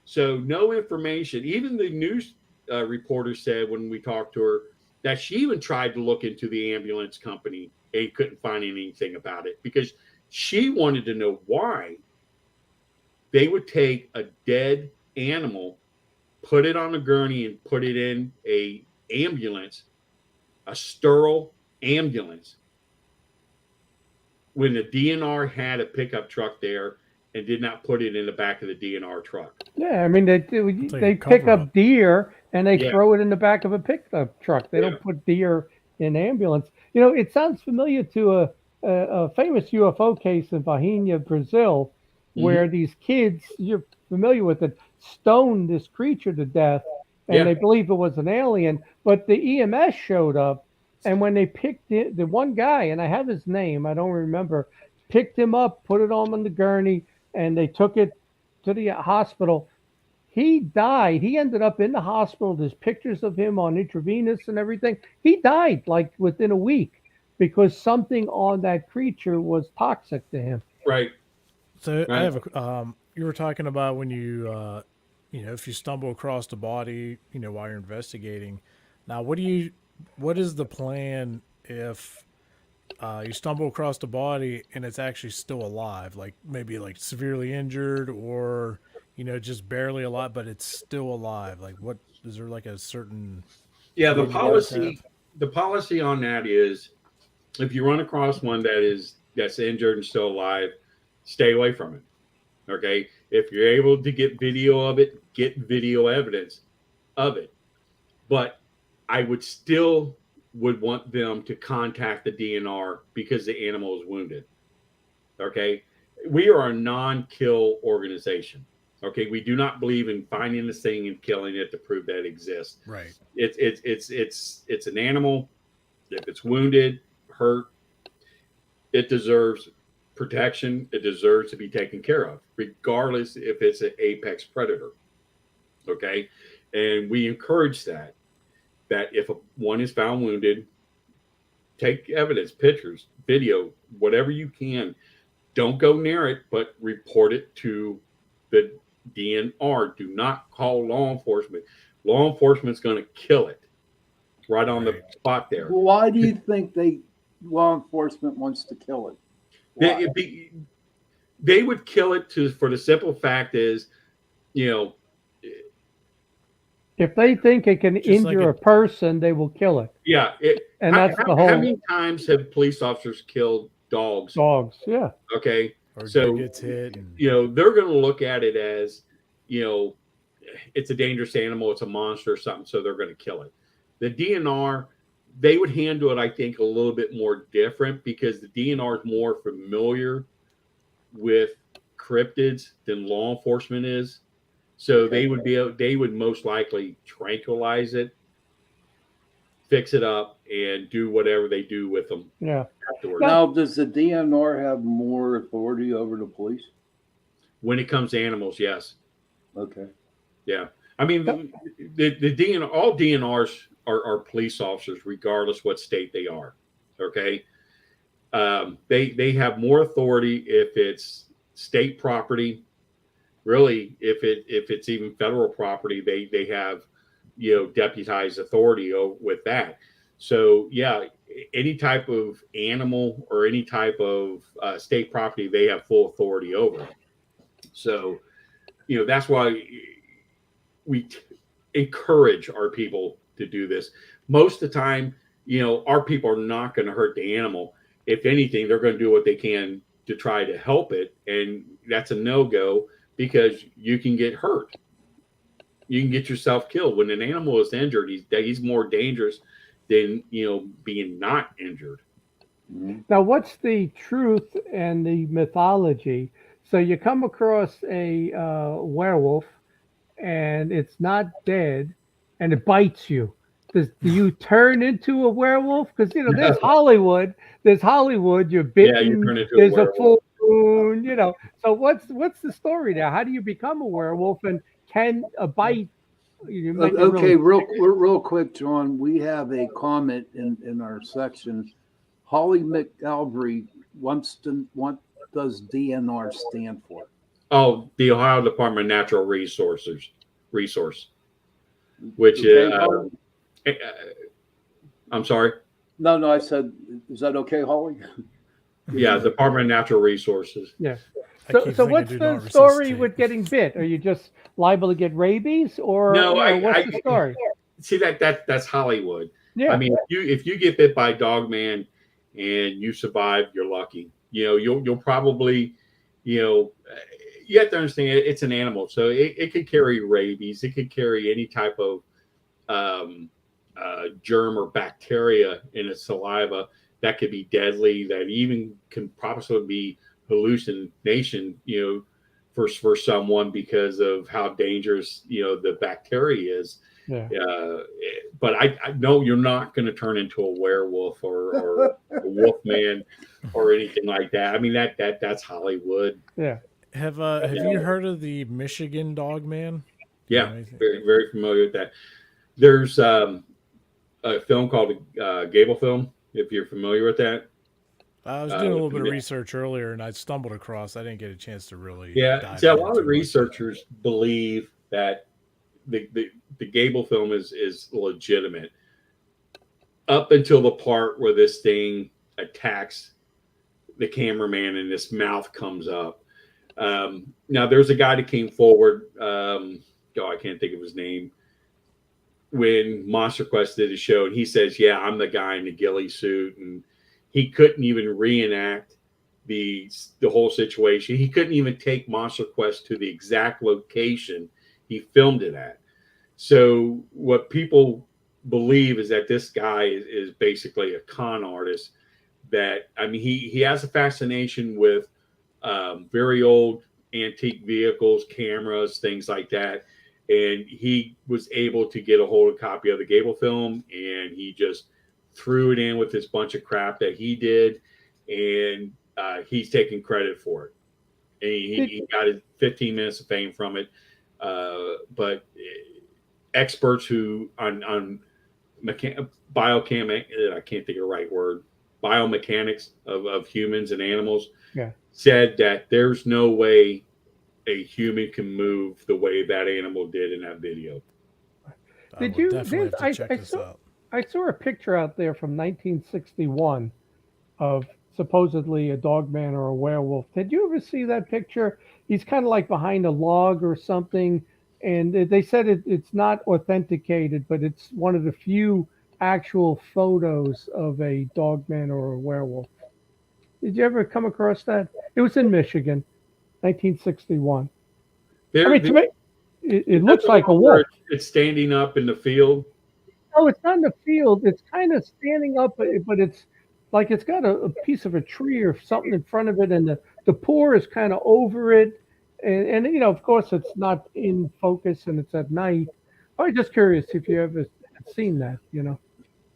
So no information. Even the news reporter said when we talked to her that she even tried to look into the ambulance company and couldn't find anything about it because she wanted to know why they would take a dead animal, put it on a gurney, and put it in a ambulance, a sterile ambulance, when the DNR had a pickup truck there and did not put it in the back of the DNR truck. Yeah, I mean they pick up deer and they throw it in the back of a pickup truck. They don't put deer in ambulance. It sounds familiar to a famous UFO case in Bahia, Brazil, where these kids, you're familiar with it, stoned this creature to death, and they believe it was an alien. But the EMS showed up, and when they picked it, the one guy, and I have his name, I don't remember, picked him up, put it on the gurney, and they took it to the hospital. He died. He ended up in the hospital. There's pictures of him on intravenous and everything. He died like within a week because something on that creature was toxic to him. Right. So I have you were talking about when you if you stumble across the body, while you're investigating. Now, what is the plan if you stumble across the body and it's actually still alive, like maybe like severely injured or just barely alive, but it's still alive? Like, what is there like a certain? Yeah, the policy on that is if you run across one that's injured and still alive, stay away from it. Okay, if you're able to get video of it, get video evidence of it. But I would want them to contact the DNR because the animal is wounded. Okay, we are a non-kill organization. Okay, we do not believe in finding this thing and killing it to prove that it exists. Right. It's an animal. If it's wounded, hurt, it deserves protection. It deserves to be taken care of, regardless if it's an apex predator. Okay, and we encourage that if one is found wounded, take evidence, pictures, video, whatever you can. Don't go near it, but report it to the DNR. Do not call law enforcement. Law enforcement's going to kill it right on the spot there. Why do you think law enforcement wants to kill it? They would kill it for the simple fact is, you know, if they think it can injure a person, they will kill it. Yeah, and that's the whole. How many times have police officers killed dogs? Dogs, yeah. Okay, or so gets hit, and... you know, they're going to look at it as, you know, it's a dangerous animal, it's a monster or something, so they're going to kill it. The DNR, they would handle it, I think, a little bit more different because the DNR is more familiar with cryptids than law enforcement is. So they would most likely tranquilize it, fix it up, and do whatever they do with them. Yeah. Afterwards. Now, does the DNR have more authority over the police? When it comes to animals, yes. Okay. Yeah. I mean, the DNR, all DNRs are police officers, regardless what state they are. Okay. They have more authority if it's state property. Really, if it's even federal property, they have, you know, deputized authority with that. So yeah, any type of animal or any type of state property, they have full authority over. So, you know, that's why we encourage our people to do this. Most of the time, you know, our people are not going to hurt the animal. If anything, they're going to do what they can to try to help it, and that's a no-go. Because you can get hurt, you can get yourself killed. When an animal is injured, he's more dangerous than, you know, being not injured. Now, what's the truth and the mythology? So you come across a werewolf, and it's not dead, and it bites you. Do you turn into a werewolf? Because you know, there's Hollywood. You're bitten. Yeah, you turn into there's a werewolf. A full moon. You know. So what's the story there? How do you become a werewolf? And can a bite? Okay, real quick, John. We have a comment in our section. Holly McElvery wants to. What does DNR stand for? Oh, the Ohio Department of Natural Resources, which is. I'm sorry. No, I said, is that okay, Holly? Yeah, Department of Natural Resources. Yeah. So what's the story with getting bit? Are you just liable to get rabies, or no? What's the story? See that's Hollywood. Yeah. I mean, if you get bit by Dogman and you survive, you're lucky. You know, you'll probably, you know, you have to understand it's an animal, so it could carry rabies. It could carry any type of germ or bacteria in its saliva that could be deadly, that even can possibly be hallucination, you know, for someone because of how dangerous, you know, the bacteria is. Yeah. But I know you're not going to turn into a werewolf or a wolf man or anything like that. I mean, that's Hollywood. Yeah. Have you heard of the Michigan Dogman? Yeah, very, very familiar with that. There's a film called Gable Film, if you're familiar with that. I was doing a little bit of research earlier, and I stumbled across. I didn't get a chance to really. Yeah, so a lot of researchers believe that the Gable film is legitimate up until the part where this thing attacks the cameraman and this mouth comes up. Now, there's a guy that came forward. I can't think of his name. When Monster Quest did a show, and he says, "Yeah, I'm the guy in the ghillie suit," and he couldn't even reenact the whole situation. He couldn't even take Monster Quest to the exact location he filmed it at. So what people believe is that this guy is basically a con artist. That, I mean, he has a fascination with very old antique vehicles, cameras, things like that. And he was able to get a hold of a copy of the Gable film, and he just threw it in with this bunch of crap that he did, and he's taking credit for it. And he got his 15 minutes of fame from it. But experts who on biochem, I can't think of the right word, biomechanics of humans and animals, yeah, said that there's no way a human can move the way that animal did in that video. I Did will you? definitely have to check this out. I saw a picture out there from 1961 of supposedly a dogman or a werewolf. Did you ever see that picture? He's kind of like behind a log or something, and they said it's not authenticated, but it's one of the few actual photos of a dogman or a werewolf. Did you ever come across that? It was in Michigan, 1961. I There, mean, to me, it that's looks the like a one where wolf. it's standing up in the field. Oh, it's not in the field. It's kind of standing up, but it's like it's got a piece of a tree or something in front of it, and the pour is kind of over it. And you know, of course, it's not in focus and it's at night. I was just curious if you ever had seen that, you know.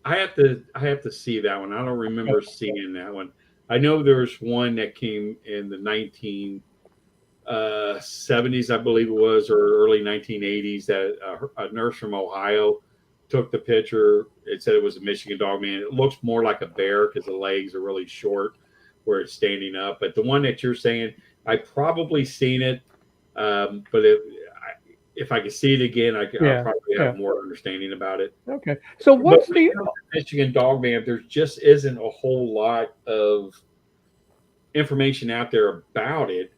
I have to see that one. I don't remember seeing that one. I know there's one that came in the 1970s, I believe it was, or early 1980s, that a nurse from Ohio took the picture. It said it was a Michigan dog man. It looks more like a bear because the legs are really short where it's standing up. But the one that you're saying, I probably seen it, but if I could see it again, I'll Yeah, probably yeah. have more understanding about it. Okay. So But what's when it the comes to Michigan dog man, there just isn't a whole lot of information out there about it,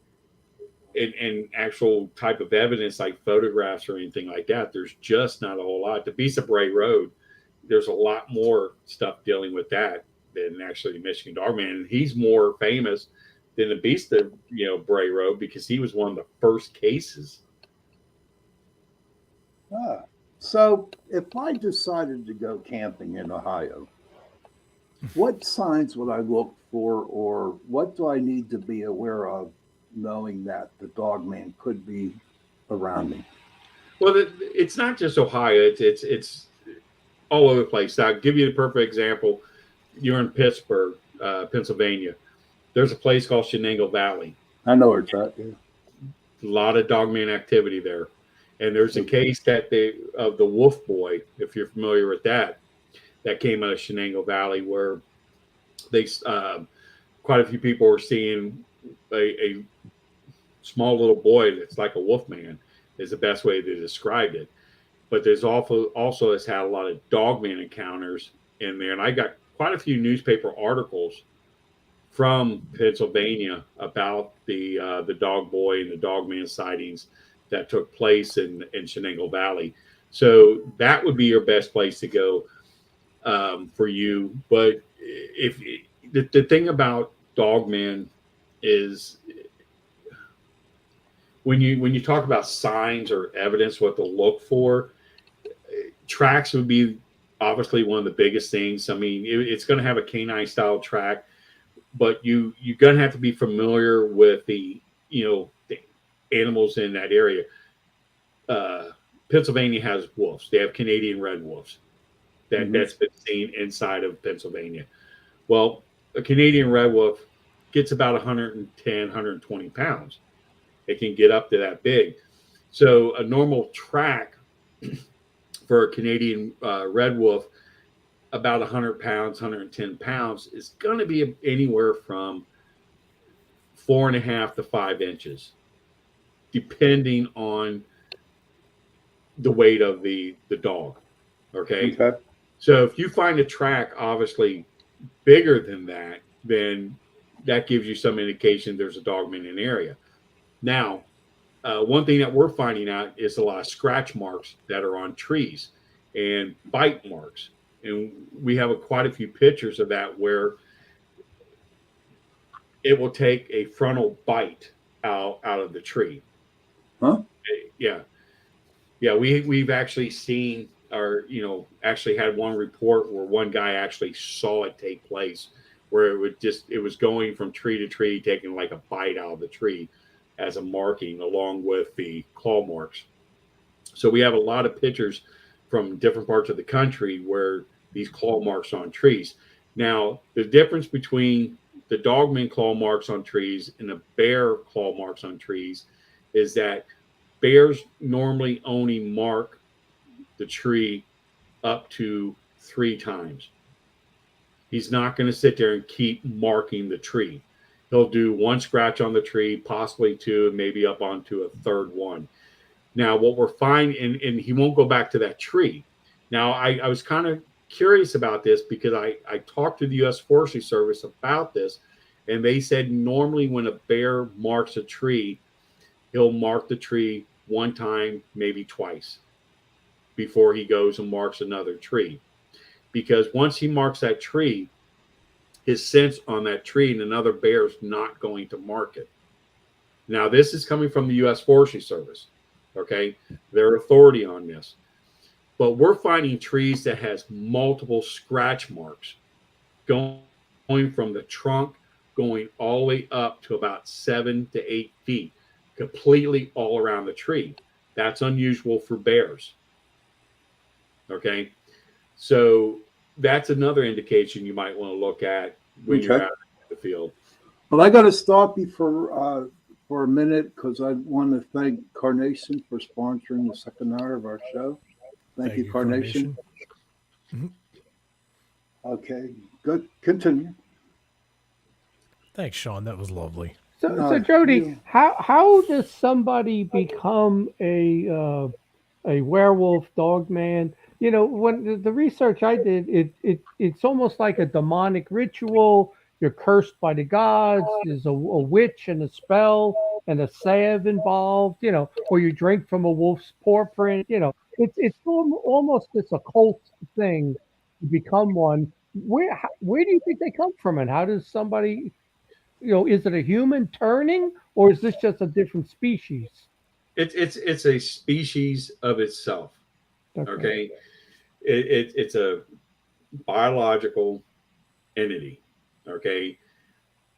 and actual type of evidence like photographs or anything like that. There's just not a whole lot. The Beast of Bray Road, there's a lot more stuff dealing with that than actually the Michigan Dogman. And he's more famous than the Beast of Bray Road because he was one of the first cases. Ah. So if I decided to go camping in Ohio, what signs would I look for, or what do I need to be aware of, knowing that the dog man could be around me? Well, it's not just Ohio. It's all over the place. I'll give you the perfect example. You're in Pittsburgh, Pennsylvania. There's a place called Shenango Valley. I know where it's at. Yeah. A lot of dogman activity there. And there's a case that of the Wolf Boy, if you're familiar with that came out of Shenango Valley, where they quite a few people were seeing a small little boy that's like a wolf man is the best way to describe it. But there's also has had a lot of dogman encounters in there, and I got quite a few newspaper articles from Pennsylvania about the dog boy and the dogman sightings that took place in Shenango Valley. So that would be your best place to go for you. But if the thing about dogmen is when you talk about signs or evidence, what to look for, tracks would be obviously one of the biggest things. I mean, it's going to have a canine style track, but you're going to have to be familiar with the animals in that area. Pennsylvania has wolves. They have Canadian red wolves that's been seen inside of Pennsylvania. Well, a Canadian red wolf gets about 110, 120 pounds. It can get up to that big. So a normal track for a Canadian red wolf, about 100 pounds, 110 pounds, is going to be anywhere from 4.5 to 5 inches, depending on the weight of the dog. Okay. So if you find a track obviously bigger than that, then that gives you some indication there's a dogman in the area. Now, one thing that we're finding out is a lot of scratch marks that are on trees and bite marks. And we have quite a few pictures of that where it will take a frontal bite out of the tree. Huh? Yeah. Yeah, we've actually seen, or actually had one report where one guy actually saw it take place, where it was going from tree to tree, taking like a bite out of the tree as a marking along with the claw marks. So we have a lot of pictures from different parts of the country where these claw marks on trees. Now, the difference between the dogman claw marks on trees and the bear claw marks on trees is that bears normally only mark the tree up to 3 times. He's not going to sit there and keep marking the tree. he'll do one scratch on the tree, possibly two, and maybe up onto a third one. Now, what we're finding, and he won't go back to that tree. Now, I was kind of curious about this because I talked to the U.S. Forestry Service about this, and they said normally when a bear marks a tree, he'll mark the tree one time, maybe twice, before he goes and marks another tree. Because once he marks that tree, his scent's on that tree, and another bear is not going to mark it. Now, this is coming from the U.S. Forestry Service, okay? Their authority on this. But we're finding trees that has multiple scratch marks going from the trunk, going all the way up to about 7 to 8 feet, completely all around the tree. That's unusual for bears. Okay, so that's another indication you might want to look at when you're out in the field. Well, I got to stop you for a minute because I want to thank Carnation for sponsoring the second hour of our show. Thank you, Carnation. Okay, good. Continue. Thanks, Sean. That was lovely. So Joedy, how does somebody become a werewolf dog man? You know, when the research I did, it's almost like a demonic ritual. You're cursed by the gods. There's a witch and a spell and a salve involved. You know, or you drink from a wolf's paw print. You know, it's almost this occult thing to become one. Where do you think they come from, and how does somebody? You know, is it a human turning, or is this just a different species? It's a species of itself. Okay, it's a biological entity. Okay,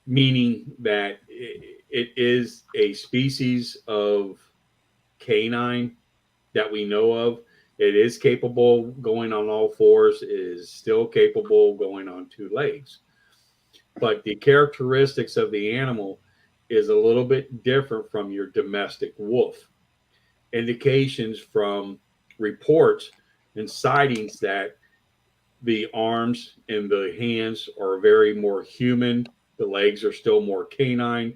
meaning that it is a species of canine that we know of. It is capable going on all fours. It is still capable going on two legs. But the characteristics of the animal is a little bit different from your domestic wolf. Indications from reports and sightings that the arms and the hands are very more human. The legs are still more canine.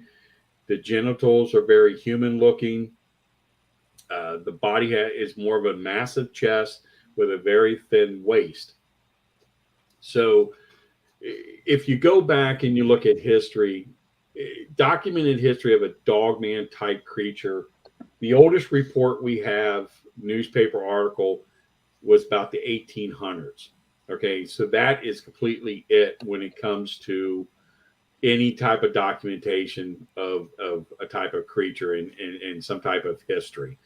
The genitals are very human looking. The body is more of a massive chest with a very thin waist. So if you go back and you look at history, documented history of a dogman type creature, the oldest report we have, newspaper article, was about the 1800s. Okay, so that is completely it when it comes to any type of documentation of a type of creature in some type of history.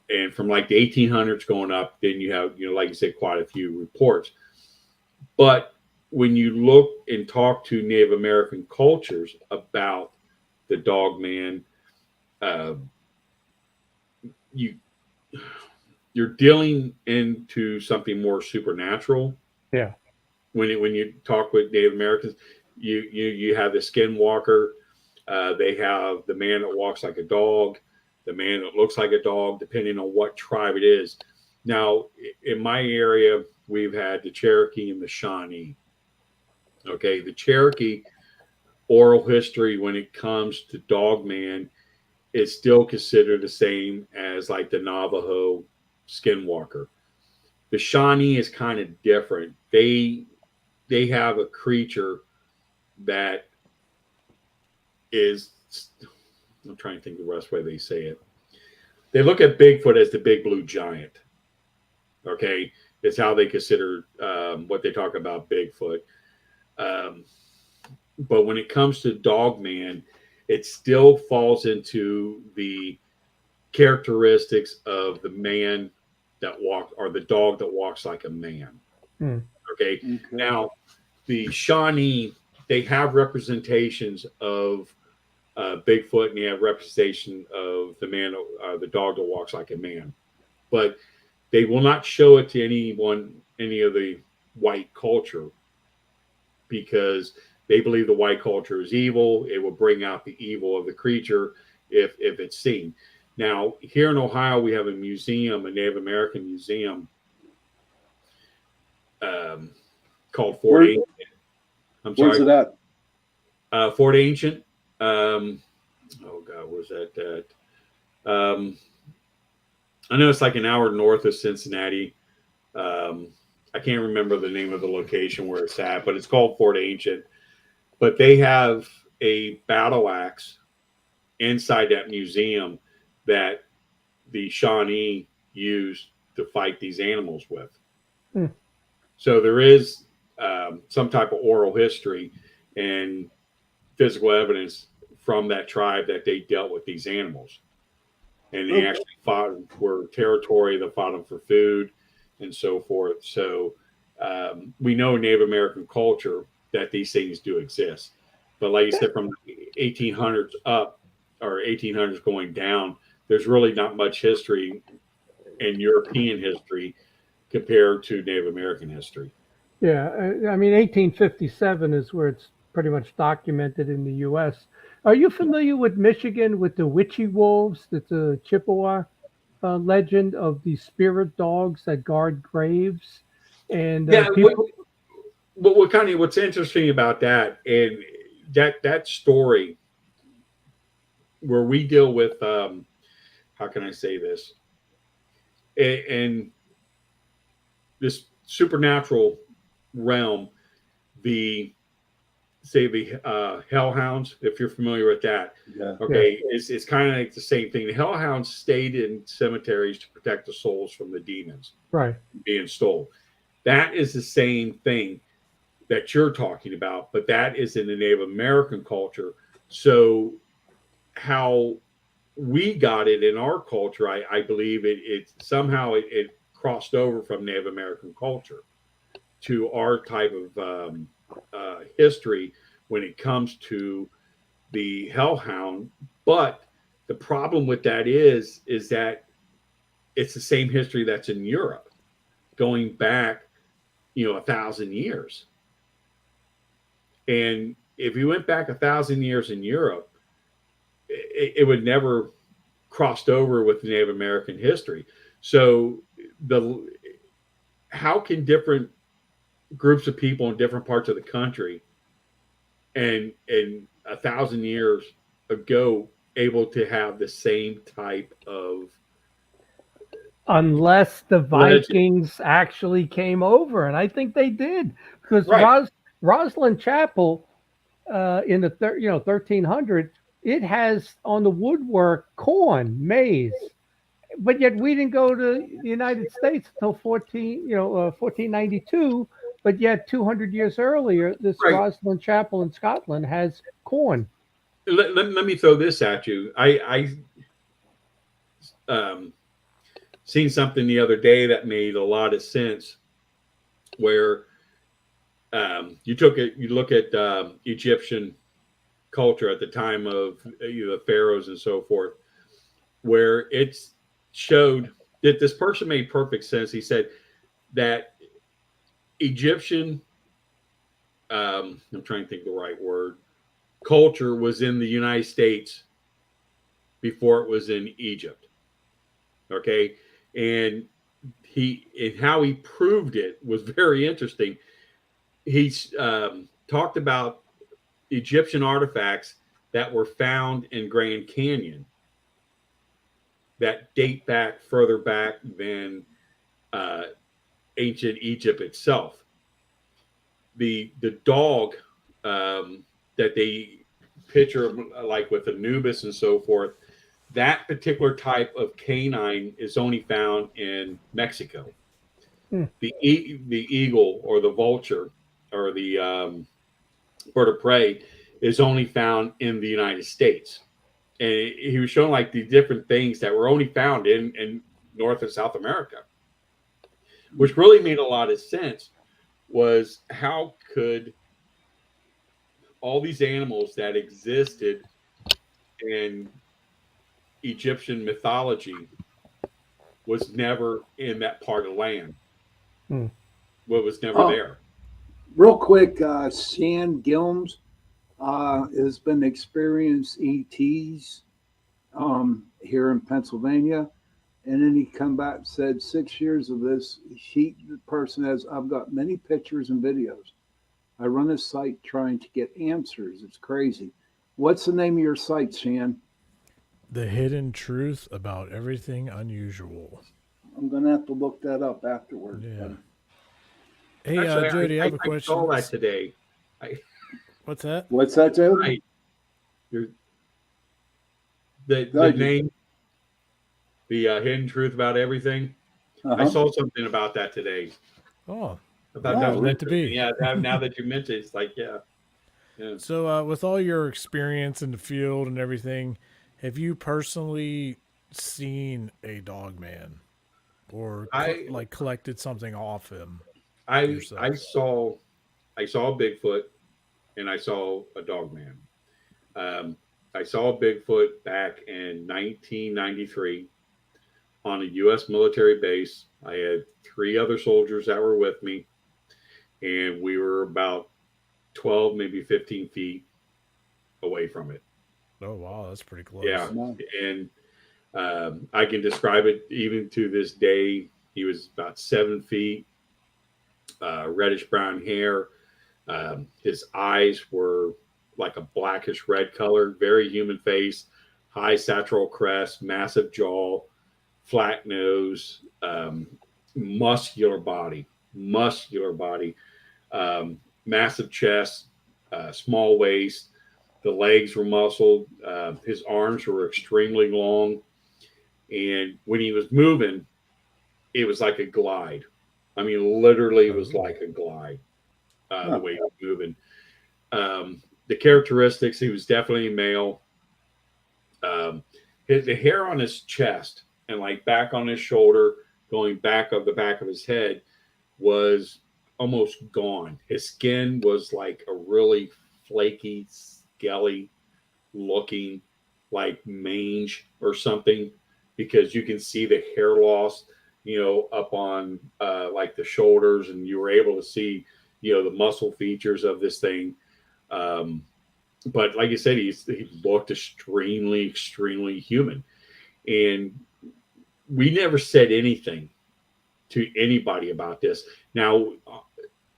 And from like the 1800s going up, then you have, you know, like you said, quite a few reports. But when you look and talk to Native American cultures about the dog man, you're dealing into something more supernatural. Yeah. When you talk with Native Americans, you have the skinwalker. They have the man that walks like a dog, the man that looks like a dog, depending on what tribe it is. Now, in my area, we've had the Cherokee and the Shawnee. Okay, the Cherokee oral history when it comes to dogman is still considered the same as like the Navajo skinwalker. The Shawnee is kind of different. They have a creature that is, I'm trying to think the best way they say it. They look at Bigfoot as the big blue giant. Okay, it's how they consider what they talk about Bigfoot. But when it comes to dogman, it still falls into the characteristics of the man that walks, or the dog that walks like a man. Okay. Now, the Shawnee, they have representations of Bigfoot, and they have representation of the man, the dog that walks like a man. But they will not show it to anyone, any of the white culture, because they believe the white culture is evil. It will bring out the evil of the creature if it's seen. Now, here in Ohio, we have a museum, a Native American museum called Fort Ancient. I'm sorry. Where's it at? Fort Ancient Oh God, where's that at? I know it's like an hour north of Cincinnati. I can't remember the name of the location where it's at, but it's called Fort Ancient. But they have a battle axe inside that museum that the Shawnee used to fight these animals with. Hmm. So there is some type of oral history and physical evidence from that tribe that they dealt with these animals. And they actually fought for territory, they fought them for food and so forth. So we know Native American culture that these things do exist. But like you said, from the 1800s up or 1800s going down, there's really not much history in European history compared to Native American history. Yeah, I mean, 1857 is where it's pretty much documented in the U.S. Are you familiar with Michigan with the witchy wolves? It's a Chippewa legend of the spirit dogs that guard graves, and Yeah, people. what's interesting about that and that story where we deal with how can I say this and this supernatural realm, the hellhounds, if you're familiar with that. Yeah. Okay, it's kind of like the same thing. The hellhounds stayed in cemeteries to protect the souls from the demons Right. being stole. That is the same thing that you're talking about, but that is in the Native American culture. So how we got it in our culture, I believe it somehow it crossed over from Native American culture to our type of history when it comes to the hellhound. But the problem with that is that it's the same history that's in Europe, going back, 1,000 years. And if you went back 1,000 years in Europe, it would never crossed over with Native American history. So the how can different groups of people in different parts of the country and 1,000 years ago able to have the same type of Unless the legend? Vikings actually came over, and I think they did, because Right. Roslyn Chapel in the 1300, it has on the woodwork corn, maize, but yet we didn't go to the United States until 1492. But yet 200 years earlier, this Right. Roslyn Chapel in Scotland has corn. Let me throw this at you. I seen something the other day that made a lot of sense where you look at Egyptian culture at the time of the pharaohs and so forth, where it's showed that this person made perfect sense. He said that Egyptian, I'm trying to think the right word, culture was in the United States before it was in Egypt. Okay, and how he proved it was very interesting. He's talked about Egyptian artifacts that were found in Grand Canyon that date back further back than ancient Egypt itself. The dog that they picture like with Anubis and so forth, that particular type of canine is only found in Mexico. Hmm. The eagle or the vulture or the bird of prey is only found in the United States. And he was showing like the different things that were only found in North and South America, which really made a lot of sense. Was how could all these animals that existed in Egyptian mythology was never in that part of land? Hmm. What was never Oh, there? real quick, Shan Gilms has been experienced ETs here in Pennsylvania. And then he come back and said 6 years of this. The person has, I've got many pictures and videos. I run a site trying to get answers. It's crazy. What's the name of your site, Shan? The hidden truth about everything unusual. I'm gonna have to look that up afterwards. Yeah. But Hey, Actually, Jody, I have a I saw question. that today. I, What's that? what's that, Joe? right. You're, Go the ahead. name, the hidden truth about everything. I Uh-huh. saw something about that today. Oh, I thought Oh, that was meant to interesting. be. Yeah, now that you mentioned it, it's like, yeah. So, with all your experience in the field and everything, have you personally seen a dog man or I like collected something off him I yourself? I saw I saw a Bigfoot and I saw a Dogman. Um, I saw a Bigfoot back in 1993 on a U.S. military base. I had 3 other soldiers that were with me, and we were about 12, maybe 15 feet away from it. Oh, wow, that's pretty close. Yeah, No. and I can describe it even to this day. He was about 7 feet, reddish brown hair. His eyes were like a blackish red color, very human face, high satchel crest, massive jaw, flat nose, muscular body, muscular body, massive chest, small waist. The legs were muscled. His arms were extremely long. And when he was moving, it was like a glide. I mean, literally, it was Oh. like a glide, the way he was moving. The characteristics, he was definitely male. The hair on his chest and like back on his shoulder, going back of the back of his head, was almost gone. His skin was like a really flaky, scaly looking, like mange or something, because you can see the hair loss, up on like the shoulders, and you were able to see, the muscle features of this thing. Um, but like I said, he looked extremely, extremely human, and we never said anything to anybody about this. Now,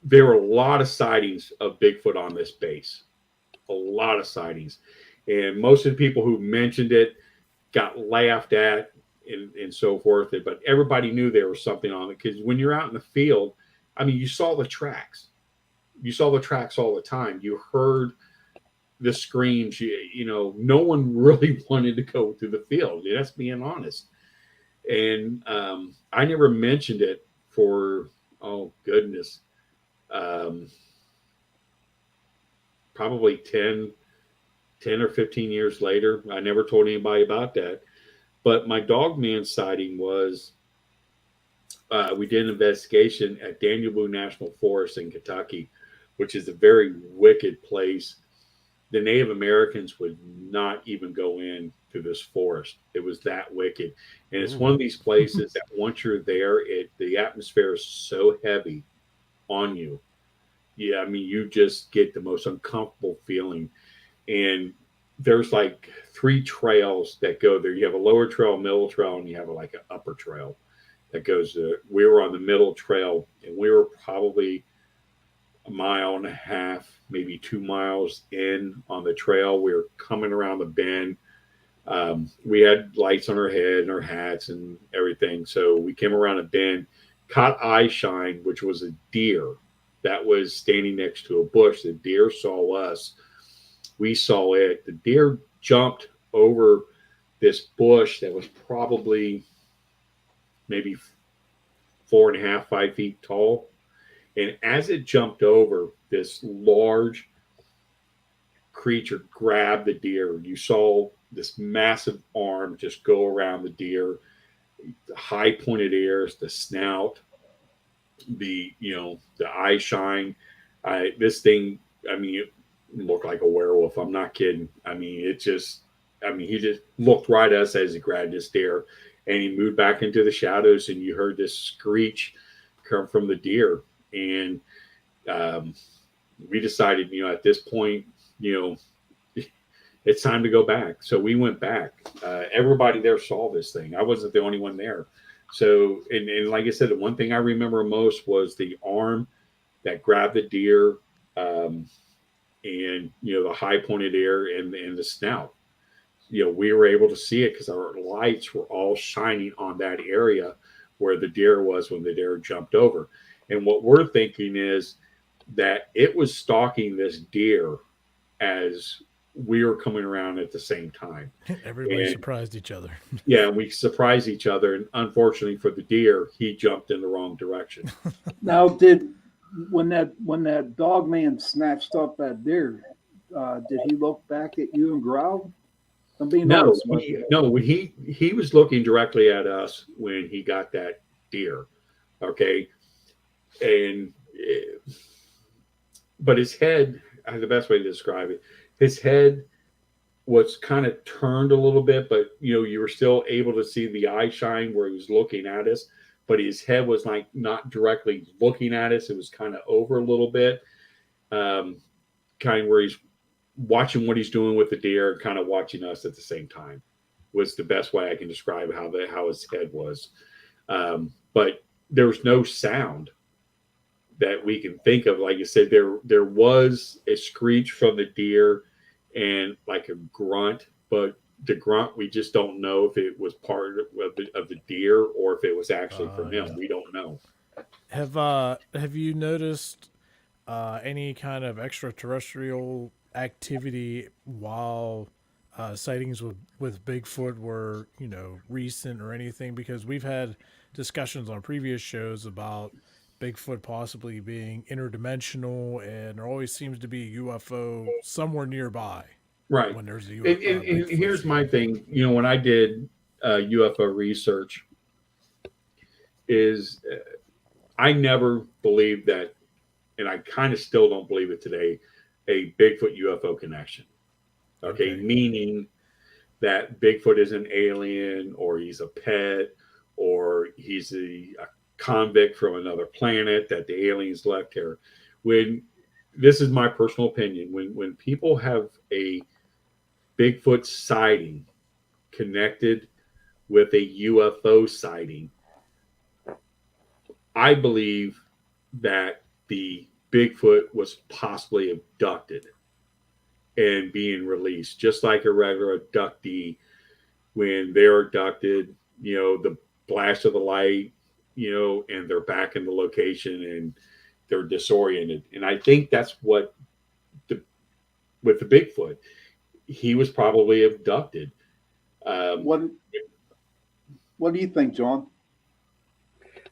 there were a lot of sightings of Bigfoot on this base, a lot of sightings, and most of the people who mentioned it got laughed at and so forth. But everybody knew there was something on it, because when you're out in the field, I mean, you saw the tracks. You saw the tracks all the time. You heard the screams. No one really wanted to go through the field. That's being honest. And I never mentioned it for, oh goodness, um, probably 10 or 15 years later. I never told anybody about that. But my Dogman sighting was, we did an investigation at Daniel Boone National Forest in Kentucky, which is a very wicked place. The Native Americans would not even go in to this forest. It was that wicked. And it's Ooh. one of these places that once you're there, the atmosphere is so heavy on you. Yeah, I mean, you just get the most uncomfortable feeling. And there's like 3 trails that go there. You have a lower trail, middle trail, and you have like an upper trail that goes. We were on the middle trail, and we were probably a mile and a half, maybe 2 miles in on the trail. We were coming around the bend. We had lights on our head and our hats and everything. So we came around a bend, caught eye shine, which was a deer that was standing next to a bush. The deer saw us. We saw it. The deer jumped over this bush that was probably maybe 4.5, 5 feet tall. And as it jumped over, this large creature grabbed the deer. You saw this massive arm just go around the deer, the high pointed ears, the snout, the eye shine. This thing, I mean, it looked like a werewolf. I'm not kidding. I mean, he just looked right at us as he grabbed this deer, and he moved back into the shadows, and you heard this screech come from the deer. And we decided, at this point, it's time to go back. So we went back. Everybody there saw this thing. I wasn't the only one there. So, and like I said, the one thing I remember most was the arm that grabbed the deer. and the high pointed ear and the snout. We were able to see it because our lights were all shining on that area where the deer was when the deer jumped over. And what we're thinking is that it was stalking this deer as we were coming around at the same time. Everybody And surprised each other. yeah, we surprised each other. And unfortunately for the deer, he jumped in the wrong direction. Now, when that dog man snatched up that deer, did he look back at you and growl? I'm being No, honest with you. he was looking directly at us when he got that deer. Okay. And but his head, the best way to describe it, his head was kind of turned a little bit, but you were still able to see the eye shine where he was looking at us, but his head was like not directly looking at us. It was kind of over a little bit, kind of where he's watching what he's doing with the deer and kind of watching us at the same time was the best way I can describe how his head was. But there was no sound that we can think of. Like you said, there was a screech from the deer and like a grunt, but the grunt, we just don't know if it was part of the deer or if it was actually from him. Yeah. We don't know. Have you noticed any kind of extraterrestrial activity while sightings with Bigfoot were recent or anything? Because we've had discussions on previous shows about Bigfoot possibly being interdimensional, and there always seems to be a UFO somewhere nearby. Right. When there's a And Bigfoot here's scene. my thing. When I did UFO research, is I never believed that, and I kind of still don't believe it today, a Bigfoot UFO connection. Okay, meaning that Bigfoot is an alien, or he's a pet, or he's a convict from another planet that the aliens left here. When this is my personal opinion, when people have a Bigfoot sighting connected with a UFO sighting, I believe that the Bigfoot was possibly abducted and being released, just like a regular abductee. When they're abducted, the flash of the light, and they're back in the location and they're disoriented. And I think that's what with the Bigfoot, he was probably abducted. What do you think, John?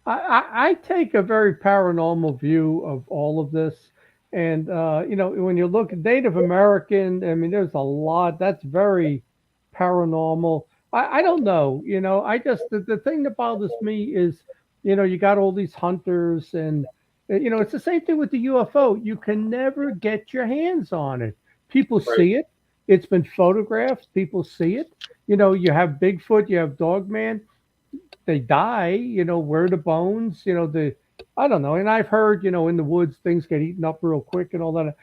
I take a very paranormal view of all of this. And, when you look at Native American, I mean, there's a lot that's very paranormal. I don't know, I just, the thing that bothers me is, you got all these hunters and, it's the same thing with the UFO. You can never get your hands on it. People Right. see it. It's been photographed. People see it. You have Bigfoot, you have Dogman. They die, where are the bones, I don't know. And I've heard, in the woods, things get eaten up real quick and all that.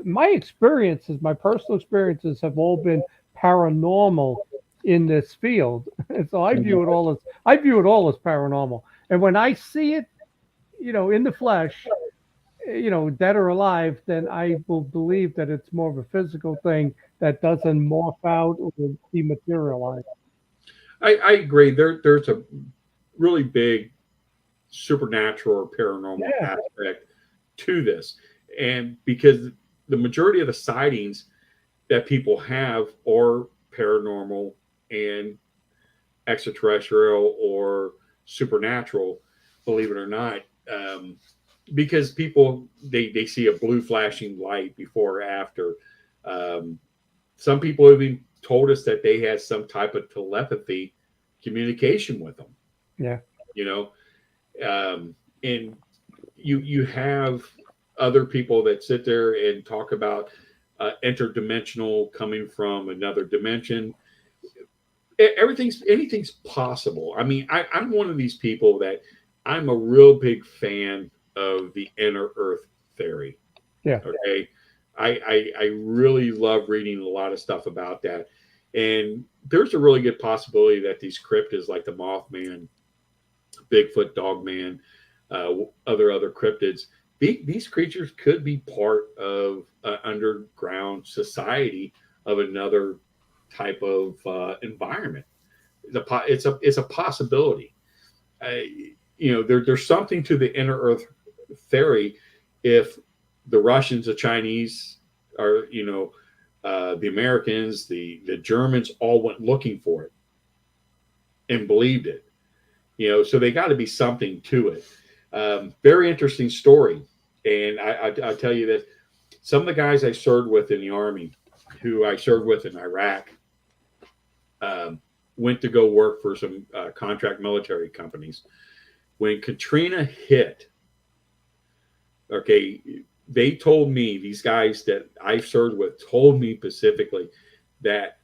My experiences, my personal experiences have all been paranormal in this field. And so I view it all as paranormal. And when I see it, in the flesh, dead or alive, then I will believe that it's more of a physical thing that doesn't morph out or dematerialize. I agree. There's a really big supernatural or paranormal aspect to this. And because the majority of the sightings that people have are paranormal and extraterrestrial or supernatural, believe it or not, because people, they see a blue flashing light before or after. Some people have even told us that they had some type of telepathy communication with them. Yeah. And you have other people that sit there and talk about interdimensional, coming from another dimension. Anything's possible. I mean, I'm one of these people that I'm a real big fan of the inner Earth theory. Yeah. Okay. I really love reading a lot of stuff about that. And there's a really good possibility that these cryptids like the Mothman, Bigfoot, Dogman, other cryptids, these creatures could be part of an underground society of another type of environment. It's a possibility. There's something to the inner Earth theory. If the Russians, the Chinese, or the Americans, the Germans all went looking for it and believed it. So they got to be something to it. Very interesting story. And I tell you that some of the guys I served with in the Army, who I served with in Iraq, went to go work for some contract military companies. When Katrina hit, okay, they told me, these guys that I served with told me specifically that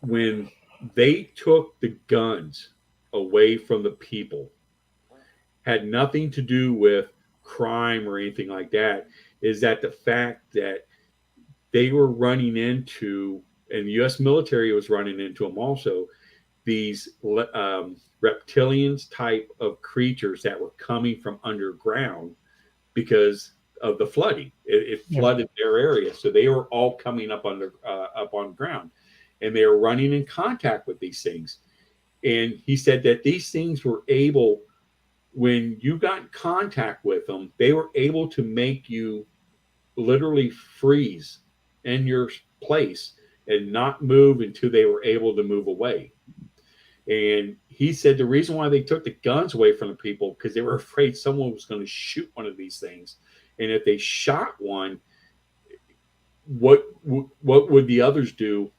when they took the guns away from the people, had nothing to do with crime or anything like that, is that the fact that they were running into, and the U.S. military was running into them also, these reptilians type of creatures that were coming from underground because of the flooding. It flooded their area, so they were all coming up on ground, and they were running in contact with these things. And he said that these things were able, when you got in contact with them, they were able to make you literally freeze in your place and not move until they were able to move away. And he said the reason why they took the guns away from the people, because they were afraid someone was going to shoot one of these things. And if they shot one, what would the others do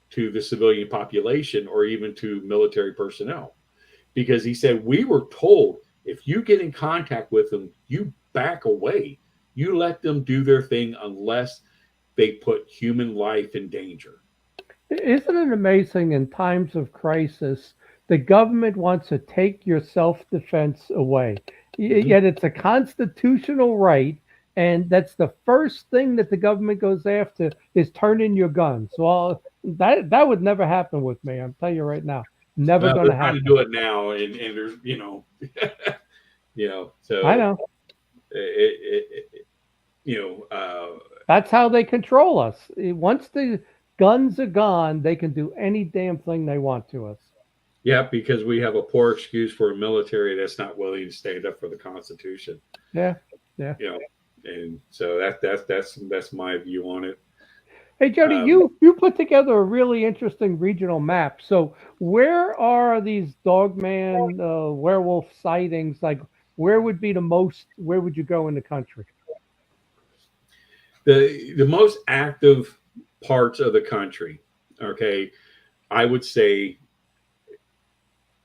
to the civilian population or even to military personnel? Because he said, we were told, if you get in contact with them, you back away. You let them do their thing unless they put human life in danger. Isn't it amazing in times of crisis, the government wants to take your self-defense away? Yet it's a constitutional right, and that's the first thing that the government goes after is turn in your guns. Well, that would never happen with me. I'm telling you right now, never going to happen. They're trying to do it now, and there's so I know. That's how they control us. Once the guns are gone, they can do any damn thing they want to us. Yeah, because we have a poor excuse for a military that's not willing to stand up for the Constitution. Yeah. And so that's my view on it. Hey, Jody, you put together a really interesting regional map. So where are these Dogman werewolf sightings? Like, where would be where would you go in the country? The most active parts of the country, okay, I would say,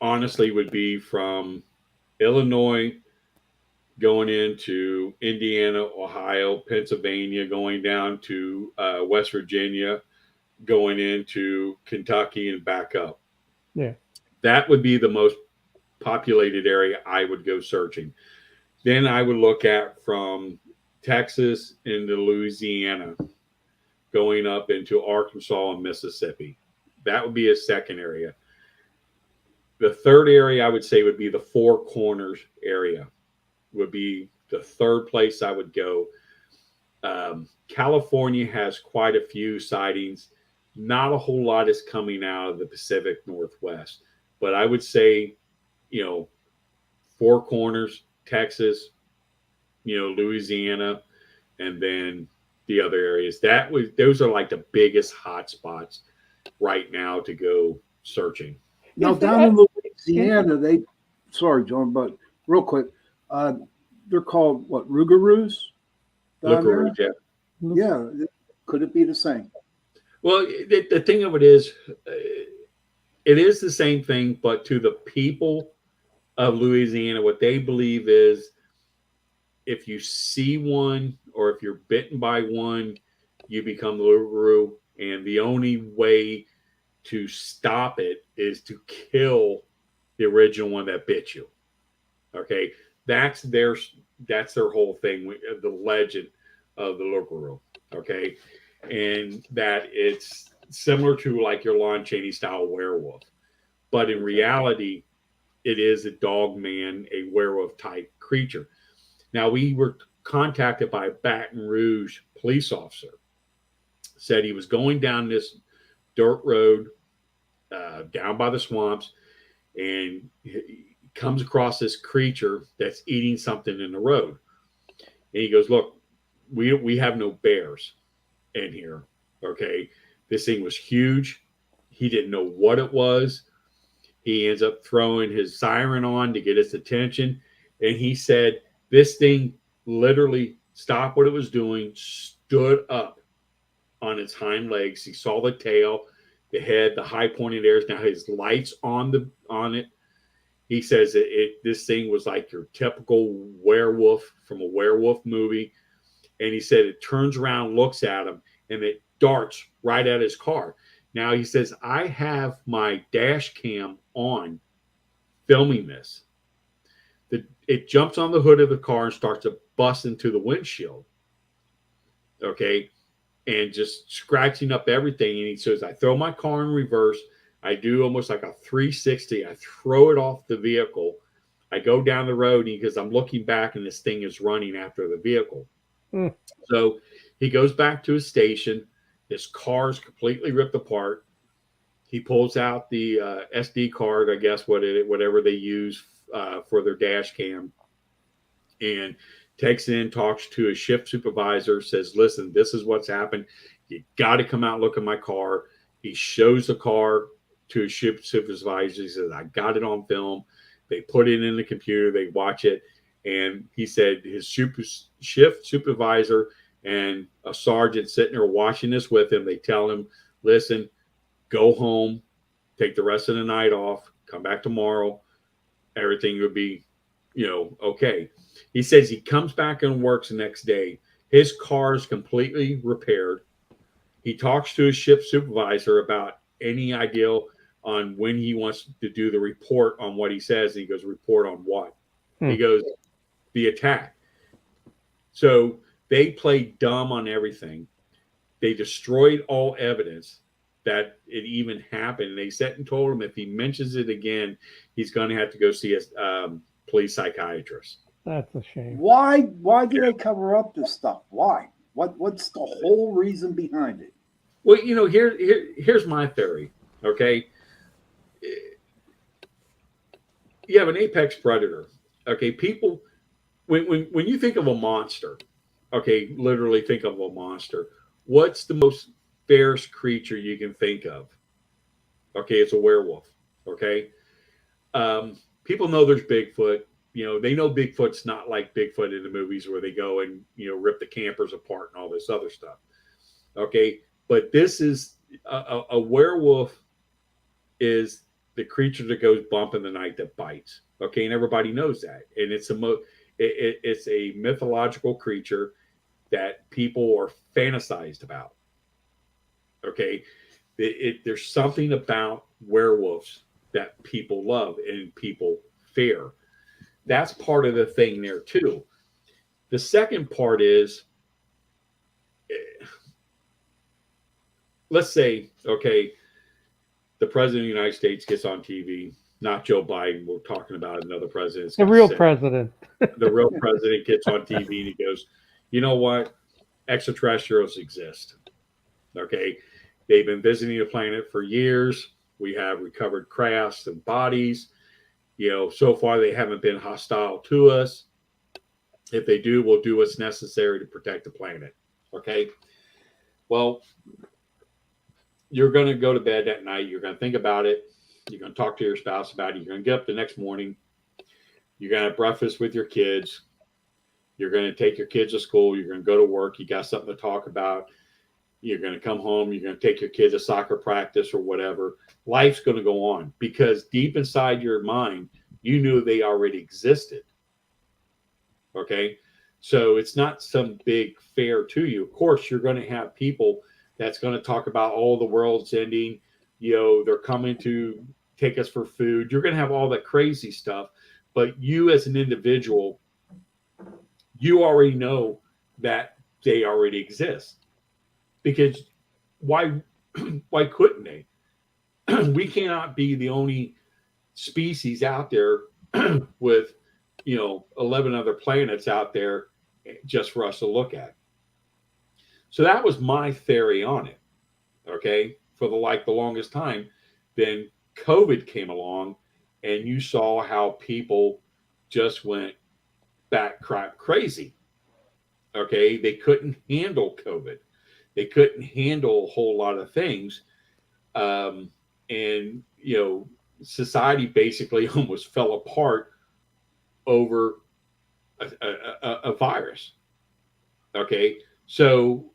honestly, would be from Illinois going into Indiana, Ohio, Pennsylvania, going down to West Virginia, going into Kentucky and back up. Yeah. That would be the most populated area I would go searching. Then I would look at from Texas into Louisiana, going up into Arkansas and Mississippi. That would be a second area. The third area I would say would be the Four Corners area, would be the third place I would go. California has quite a few sightings. Not a whole lot is coming out of the Pacific Northwest, but I would say, Four Corners, Texas, Louisiana, and then the other areas. Those are like the biggest hot spots right now to go searching. Now down in Louisiana, sorry, John, but real quick, they're called what, Rougarous? Rougarous, yeah. Yeah, could it be the same? Well, the thing of it is the same thing, but to the people of Louisiana, what they believe is if you see one or if you're bitten by one, you become Rougarou, and the only way to stop it is to kill the original one that bit you. Okay, that's their whole thing, the legend of the Rougarou. Okay, and that it's similar to like your Lon Chaney style werewolf, but in reality, it is a dog man, a werewolf type creature. Now, we were contacted by a Baton Rouge police officer. Said he was going down this dirt road down by the swamps, and he comes across this creature that's eating something in the road. And he goes, look, we have no bears in here. Okay. This thing was huge. He didn't know what it was. He ends up throwing his siren on to get its attention. And he said, this thing literally stopped what it was doing, stood up on its hind legs. He saw the tail, the head, the high pointed ears. Now his lights on it. He says this thing was like your typical werewolf from a werewolf movie. And he said it turns around, looks at him, and it darts right at his car. Now he says, I have my dash cam on filming this. It jumps on the hood of the car and starts to bust into the windshield. Okay. And just scratching up everything. And he says, I throw my car in reverse. I do almost like a 360. I throw it off the vehicle. I go down the road because I'm looking back and this thing is running after the vehicle. Mm. So he goes back to his station. His car's completely ripped apart. He pulls out the SD card, I guess, whatever they use for their dash cam, and takes in, talks to his shift supervisor, says, listen, this is what's happened. You got to come out and look at my car. He shows the car to his shift supervisor. He says, I got it on film. They put it in the computer. They watch it. And he said his shift supervisor and a sergeant sitting there watching this with him, they tell him, listen, go home, take the rest of the night off, come back tomorrow. Everything would be, okay. He says he comes back and works the next day. His car is completely repaired. He talks to his shift supervisor about any idea on when he wants to do the report on what he says. And he goes, report on what? He goes, the attack. So they played dumb on everything. They destroyed all evidence that it even happened. They sat and told him if he mentions it again, he's going to have to go see a police psychiatrist. That's a shame. Why do they cover up this stuff? Why? What's the whole reason behind it? Well, here's my theory. Okay, you have an apex predator. Okay, people, when you think of a monster, okay, literally think of a monster. What's the most fierce creature you can think of? Okay, it's a werewolf. Okay, people know there's Bigfoot. They know Bigfoot's not like Bigfoot in the movies where they go and rip the campers apart and all this other stuff. Okay, but this is a werewolf is the creature that goes bump in the night that bites. Okay, and everybody knows that, and it's a mythological creature that people are fantasized about. Okay, there's something about werewolves that people love and people fear. That's part of the thing there too. The second part is, let's say, okay, the president of the United States gets on TV, not Joe Biden. We're talking about another president. The real president. The real president gets on TV and he goes, you know what? Extraterrestrials exist. Okay. They've been visiting the planet for years. We have recovered crafts and bodies. So far they haven't been hostile to us. If they do, we'll do what's necessary to protect the planet. Okay. Well, you're going to go to bed that night. You're going to think about it. You're going to talk to your spouse about it. You're going to get up the next morning. You're going to have breakfast with your kids. You're going to take your kids to school. You're going to go to work. You got something to talk about. You're going to come home. You're going to take your kids to soccer practice or whatever. Life's going to go on because deep inside your mind, you knew they already existed. Okay. So it's not some big fear to you. Of course, you're going to have people that's going to talk about, oh, the world's ending. They're coming to take us for food. You're going to have all that crazy stuff. But you as an individual, you already know that they already exist. Because why couldn't they? We cannot be the only species out there with 11 other planets out there just for us to look at. So that was my theory on it. Okay. For the longest time. Then COVID came along and you saw how people just went bat crap crazy. Okay. They couldn't handle COVID. They couldn't handle a whole lot of things. And, society basically almost fell apart over a virus. Okay. So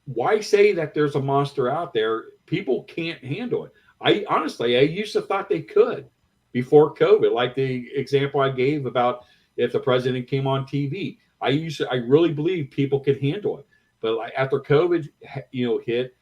why say that there's a monster out there? People can't handle it. I used to thought they could before COVID, like the example I gave about if the president came on TV. I really believe people could handle it. But like after COVID, hit,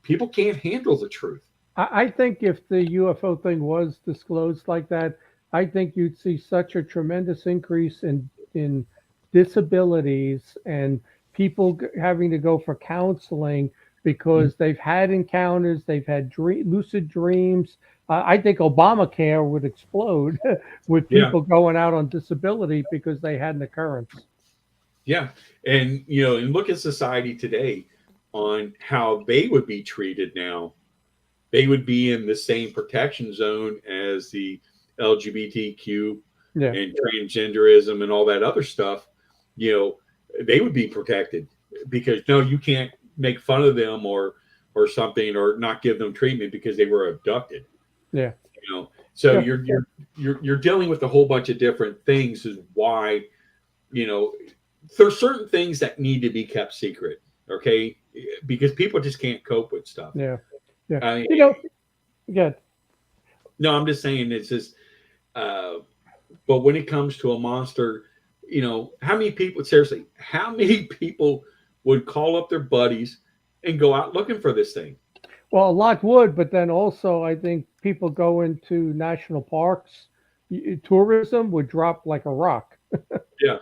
people can't handle the truth. I think if the UFO thing was disclosed like that, I think you'd see such a tremendous increase in disabilities and people having to go for counseling because they've had encounters, they've had lucid dreams. I think Obamacare would explode with people going out on disability because they had an occurrence. Yeah. And, and look at society today on how they would be treated now. They would be in the same protection zone as the LGBTQ and transgenderism and all that other stuff. They would be protected because no, you can't make fun of them or something or not give them treatment because they were abducted. Yeah. So you're dealing with a whole bunch of different things is why, there's certain things that need to be kept secret. Okay. Because people just can't cope with stuff. Yeah. Yeah. Good. No, I'm just saying it's just, but when it comes to a monster, how many people would call up their buddies and go out looking for this thing? Well, a lot would, but then also I think people go into national parks, tourism would drop like a rock. Yeah.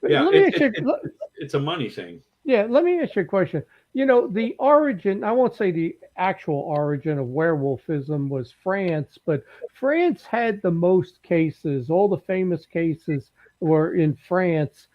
Yeah. It's a money thing. Yeah. Let me ask you a question. The origin, I won't say the actual origin of werewolfism was France, but France had the most cases. All the famous cases were in France.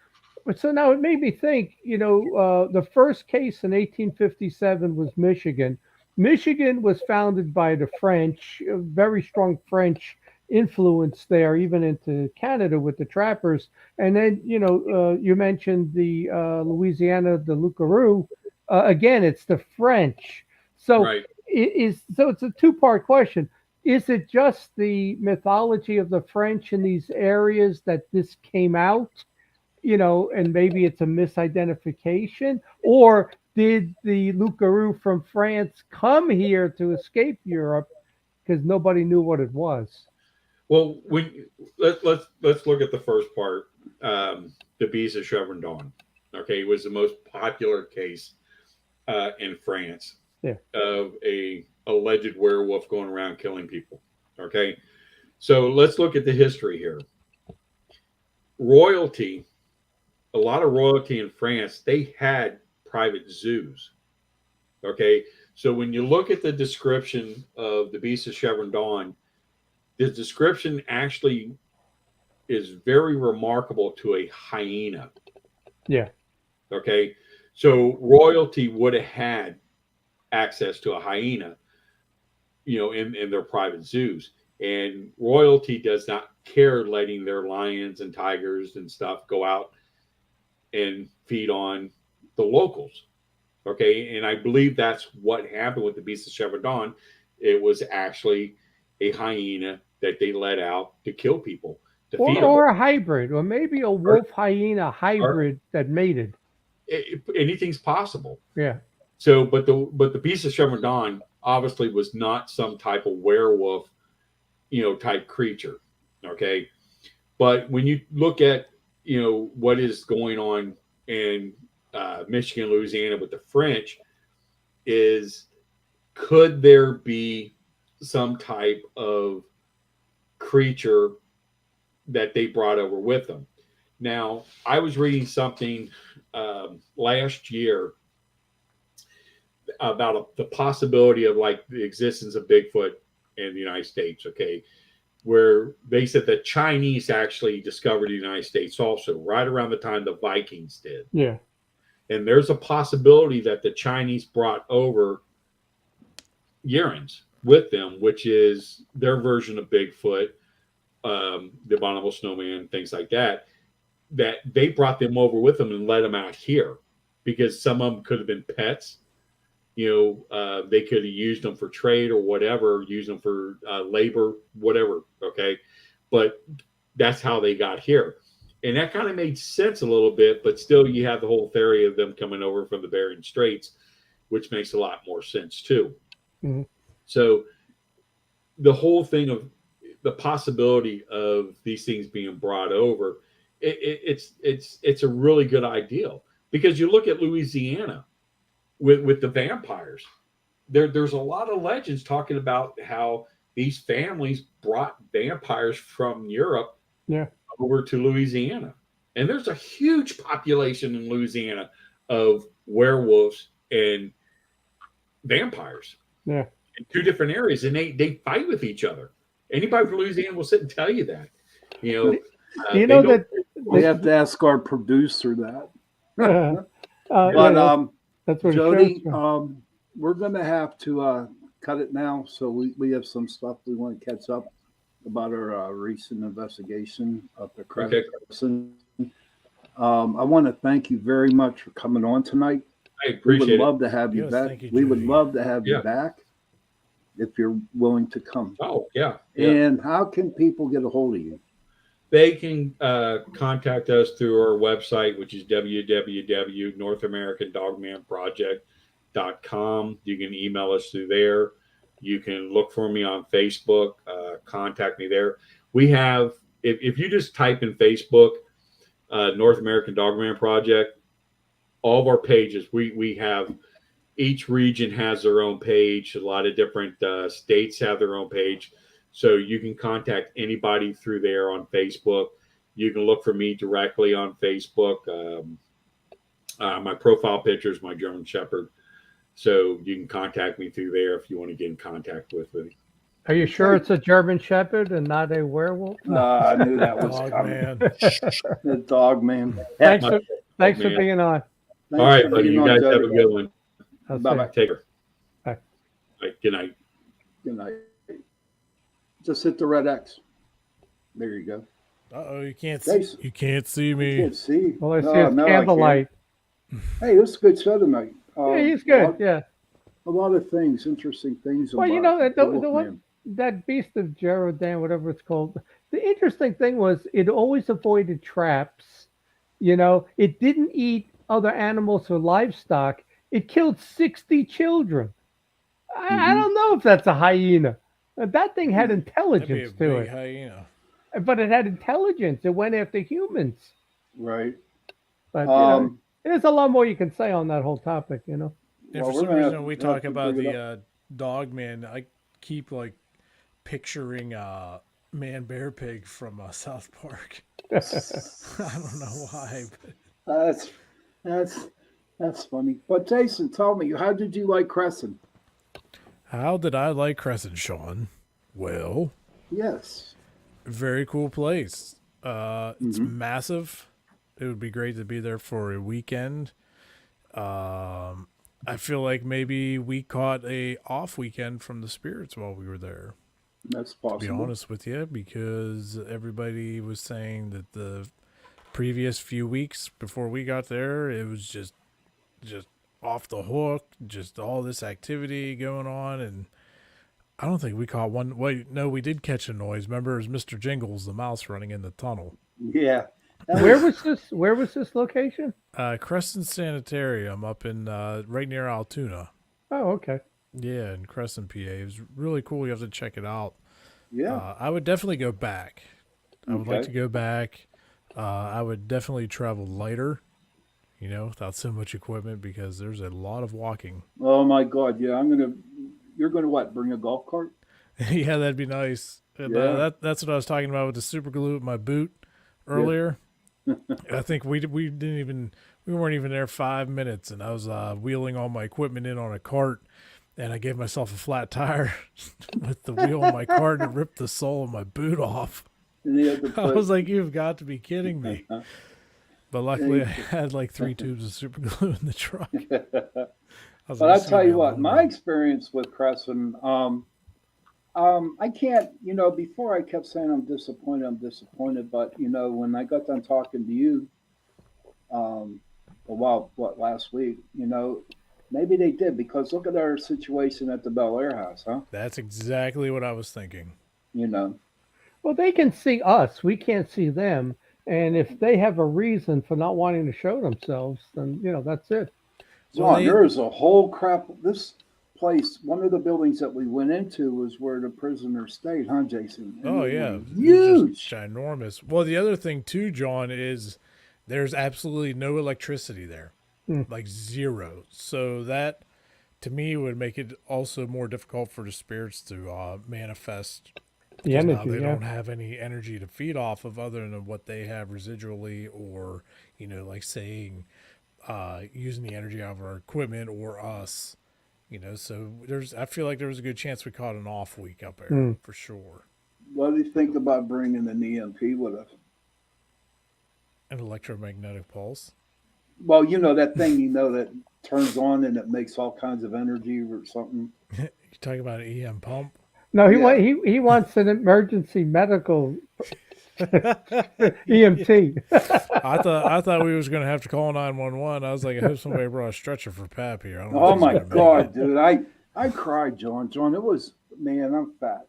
So now it made me think, the first case in 1857 was Michigan. Michigan was founded by the French, a very strong French influence there, even into Canada with the trappers. And then, you mentioned the Louisiana, the Loup-garou. Again, it's the French. So it's a two-part question. Is it just the mythology of the French in these areas that this came out? And maybe it's a misidentification, or did the Loup-garou from France come here to escape Europe because nobody knew what it was? Well, let's look at the first part. The Beast of Chevron-Dawn. Okay, it was the most popular case in France of a alleged werewolf going around killing people. Okay, so let's look at the history here. Royalty. A lot of royalty in France, they had private zoos. Okay. So when you look at the description of the Beast of Chevron-Dawn, the description actually is very remarkable to a hyena. Yeah. Okay. So royalty would have had access to a hyena, in their private zoos. And royalty does not care letting their lions and tigers and stuff go out and feed on the locals. Okay. And I believe that's what happened with the Beast of Chevron-Dawn. It was actually a hyena that they let out to kill people. Or a hybrid, or maybe a wolf hyena hybrid that mated. Anything's possible. Yeah. So, but the Beast of Chevron-Dawn obviously was not some type of werewolf, type creature. Okay. But when you look at, what is going on in Michigan, Louisiana with the French is, could there be some type of creature that they brought over with them? Now, I was reading something last year about the possibility of like the existence of Bigfoot in the United States. Okay. where they said the Chinese actually discovered the United States also, right around the time the Vikings did. Yeah. And there's a possibility that the Chinese brought over Yerins with them, which is their version of Bigfoot, the abominable snowman, things like that, that they brought them over with them and let them out here because some of them could have been pets. They could have used them for trade or whatever, used them for labor, whatever. Okay. But that's how they got here. And that kind of made sense a little bit, but still you have the whole theory of them coming over from the Bering Straits, which makes a lot more sense too. Mm-hmm. So the whole thing of the possibility of these things being brought over, it's a really good idea, because you look at Louisiana with the vampires. There's a lot of legends talking about how these families brought vampires from Europe over to Louisiana. And there's a huge population in Louisiana of werewolves and vampires. Yeah. In two different areas, and they fight with each other. Anybody from Louisiana will sit and tell you that. You they know don't- that We have to ask our producer that. but that's what Joedy, it shows. we're going to have to cut it now. So we have some stuff we want to catch up about our recent investigation of the Okay. Crescent. I want to thank you very much for coming on tonight. I We appreciate would it. love to have you Yes, back. thank you, We would Joedy. love to have you Yeah. back if you're willing to come. Oh, yeah. Yeah. And how can people get a hold of you? They can contact us through our website, which is www.NorthAmericanDogmanProject.com. You can email us through there. You can look for me on Facebook, contact me there. We have, if you just type in Facebook, North American Dogman Project, all of our pages, we have, each region has their own page. A lot of different states have their own page. So you can contact anybody through there on Facebook. You can look for me directly on Facebook. My profile picture is my German Shepherd. So you can contact me through there if you want to get in contact with me. Are you sure it's a German Shepherd and not a werewolf? I knew that was Dog coming. man. The dog man. Thanks for man. being on. Thanks All right, for buddy. being You on, guys have a Joedy. good one. I'll see Bye-bye. you. Take care. Bye. All right, good night. Good night. Just hit the red X. There you go. Uh-oh, you can't see. Jason. You can't see You me. can't see. Well, I see Oh, it's no, I candlelight. can't. Hey, this is a good show tonight. Yeah, he's good. Yeah. A lot of things, interesting things. Well, you about know, the the one, Wolfman. that beast of Germantown, whatever it's called. The interesting thing was it always avoided traps. You know, it didn't eat other animals or livestock. It killed 60 children. I Mhm. don't know if that's a hyena. That thing had That'd be a intelligence to big it, hyena. but it had intelligence. It went after humans. Right. But you know, there's a lot more you can say on that whole topic. You know. And Well, for we're some gonna reason, have- when we have talk to about bring it the dog man, I keep like picturing man bear pig from South Park. I don't know why, but That's funny. But Jason, tell me, how did you like Crescent? how did I like Crescent, Sean? Well, Yes. very cool place. It's Mhm. massive. It would be great to be there for a weekend. I feel like maybe we caught a off weekend from the spirits while we were there. That's To be possible. honest with you, because everybody was saying that the previous few weeks before we got there, it was just off the hook, just all this activity going on, and I don't think we caught one. Wait, no, we did catch a noise. Remember, it was Mr. Jingles, the mouse, running in the tunnel. Yeah. That Where was this? Where was this location? Crescent Sanitarium up in right near Altoona. Oh, okay. Yeah, in Crescent, PA. It was really cool. You have to check it out. Yeah. I would definitely go back. I would like Okay. to go back. I would definitely travel lighter, without so much equipment, because there's a lot of walking. Oh my God. Yeah. You're gonna what? Bring a golf cart? Yeah, that'd be nice. And, Yeah. that's what I was talking about with the super glue with my boot earlier. I think we weren't even there 5 minutes, and I was wheeling all my equipment in on a cart, and I gave myself a flat tire with the wheel on my car, and it ripped the sole of my boot off. And you had to I put, was like, "You've got to be kidding me!" But luckily, I had like 3 tubes of super glue in the truck. I was but like, I'll "This is tell gonna be you a what, long my ride." experience with Crescent, I can't, before I kept saying I'm disappointed, but when I got done talking to you, last week, maybe they did because look at our situation at the Bel Air house, huh? That's exactly what I was thinking. You know, Well, they can see us. We can't see them. And if they have a reason for not wanting to show themselves, then that's it. Well, John, they there is a whole crap. This place, one of the buildings that we went into was where the prisoners stayed, huh, Jason? And Oh they yeah, were it was just huge. ginormous. Well, the other thing too, John, is there's absolutely no electricity there, Hmm. like zero. So that to me would make it also more difficult for the spirits to manifest The because now energy, they yeah. don't have any energy to feed off of other than what they have residually, or like saying using the energy out of our equipment or us. So I feel like there was a good chance we caught an off week up there Hmm. for sure. What do you think about bringing an EMP with us? An electromagnetic pulse. Well, that thing, that turns on and it makes all kinds of energy or something. You talking about an EM pump? No, Yeah. he wants an emergency medical EMT. I thought we was gonna have to call 911. I was like, I hope somebody brought a stretcher for Pap here. I don't know if Oh he's my gonna make God, it. dude. I cried, John. John, it was, man, I'm fat.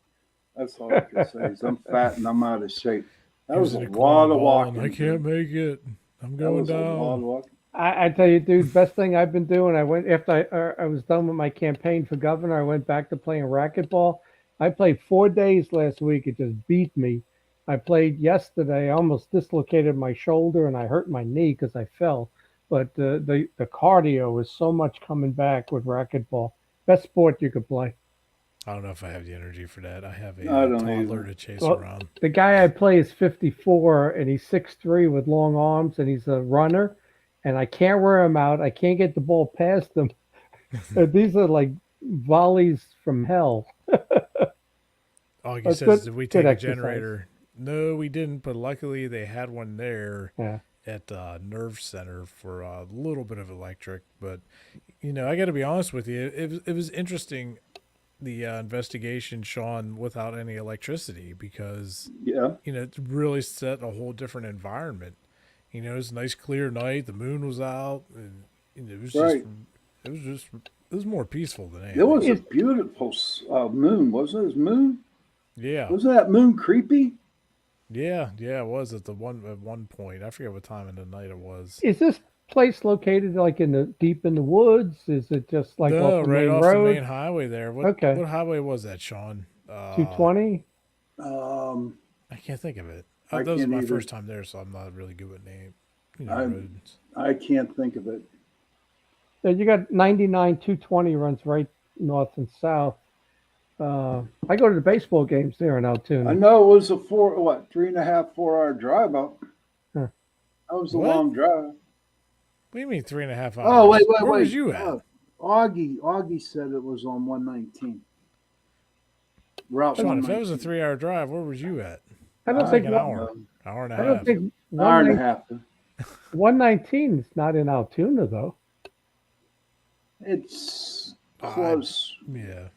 That's all I can say is I'm fat and I'm out of shape. He That was was a in a coma lot of bawling. walking. I can't Dude. make it. I'm That going was a lot of down. walking. I tell you, dude, best thing I've been doing. I went after I was done with my campaign for governor. I went back to playing racquetball. I played 4 days last week. It just beat me. I played yesterday. I almost dislocated my shoulder and I hurt my knee because I fell. But the cardio is so much coming back with racquetball. Best sport you could play. I don't know if I have the energy for that. I have a I don't toddler either. to chase Well, around. the guy I play is 54 and he's 6'3" with long arms and he's a runner. And I can't wear him out. I can't get the ball past him. These are like volleys from hell. Augie That's says, good. did we Good take a exercise. generator? No, we didn't, but luckily they had one there Yeah. at Nerve Center for a little bit of electric. But, I got to be honest with you. It was interesting, the investigation, Sean, without any electricity because, Yeah. it really set a whole different environment. It was a nice clear night. The moon was out. And, it was Right. it was more peaceful than It anything. was a Is, beautiful moon, wasn't it? It was moon? Yeah. Wasn't that moon creepy? Yeah, it was at one point. I forget what time of the night it was. is this place located like in the deep in the woods? Is it just like off No, the right main off the main road? highway there. What Okay. what highway was that, Sean? 220? Um, I can't think of it. I That was can't my either. first time there, so I'm not really good with name. I Roads. I can't think of it. Yeah, you got 99, 220 runs right north and south. I go to the baseball games there in I Altoona. know it was a 3.5, 4 hour drive up. Huh. That was a What? long drive. What do you mean 3.5 hours? Oh wait. Where was you at? Augie said it was on 119. Route Sean, if that was a 119. 3-hour drive, where was you at? I don't Like think an one- hour. Hour and a I don't half. think Hour and a 119 half. 119 is not in Altoona though. It's close. Yeah.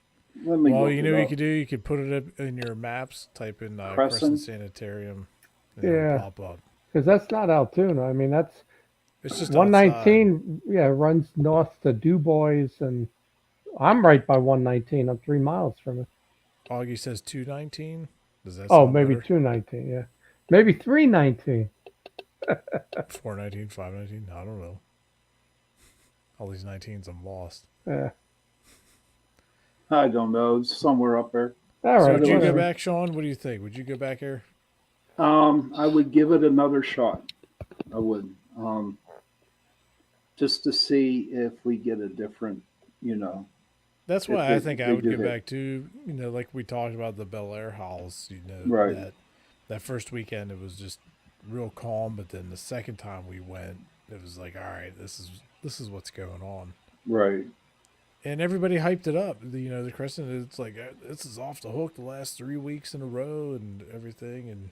Let me Well, look you it know what you up. could do? You could put it up in your maps, type in Crescent Crescent? Sanitarium, and Yeah. it'll pop up. Because that's not Altoona. I mean, that's It's just 119. Yeah, runs north to Du Bois, and I'm right by 119. I'm 3 miles from it. outside. Augie says 219. Does that Oh, sound maybe better? 219. Yeah, maybe 319. 419, 519. I don't know. All these 19s, I'm lost. Yeah. I don't know. It's somewhere up there. All So right. would you go whatever. back, Sean? What do you think? Would you go back here? I would give it another shot. I would. Just to see if we get a different, That's If why they- I think if I they would do go that. back to, like we talked about the Bel Air house, Right. that first weekend it was just real calm, but then the second time we went, it was like, all right, this is what's going on. Right. and everybody hyped it up. The crescent. It's like this is off the hook the last 3 weeks in a row and everything. And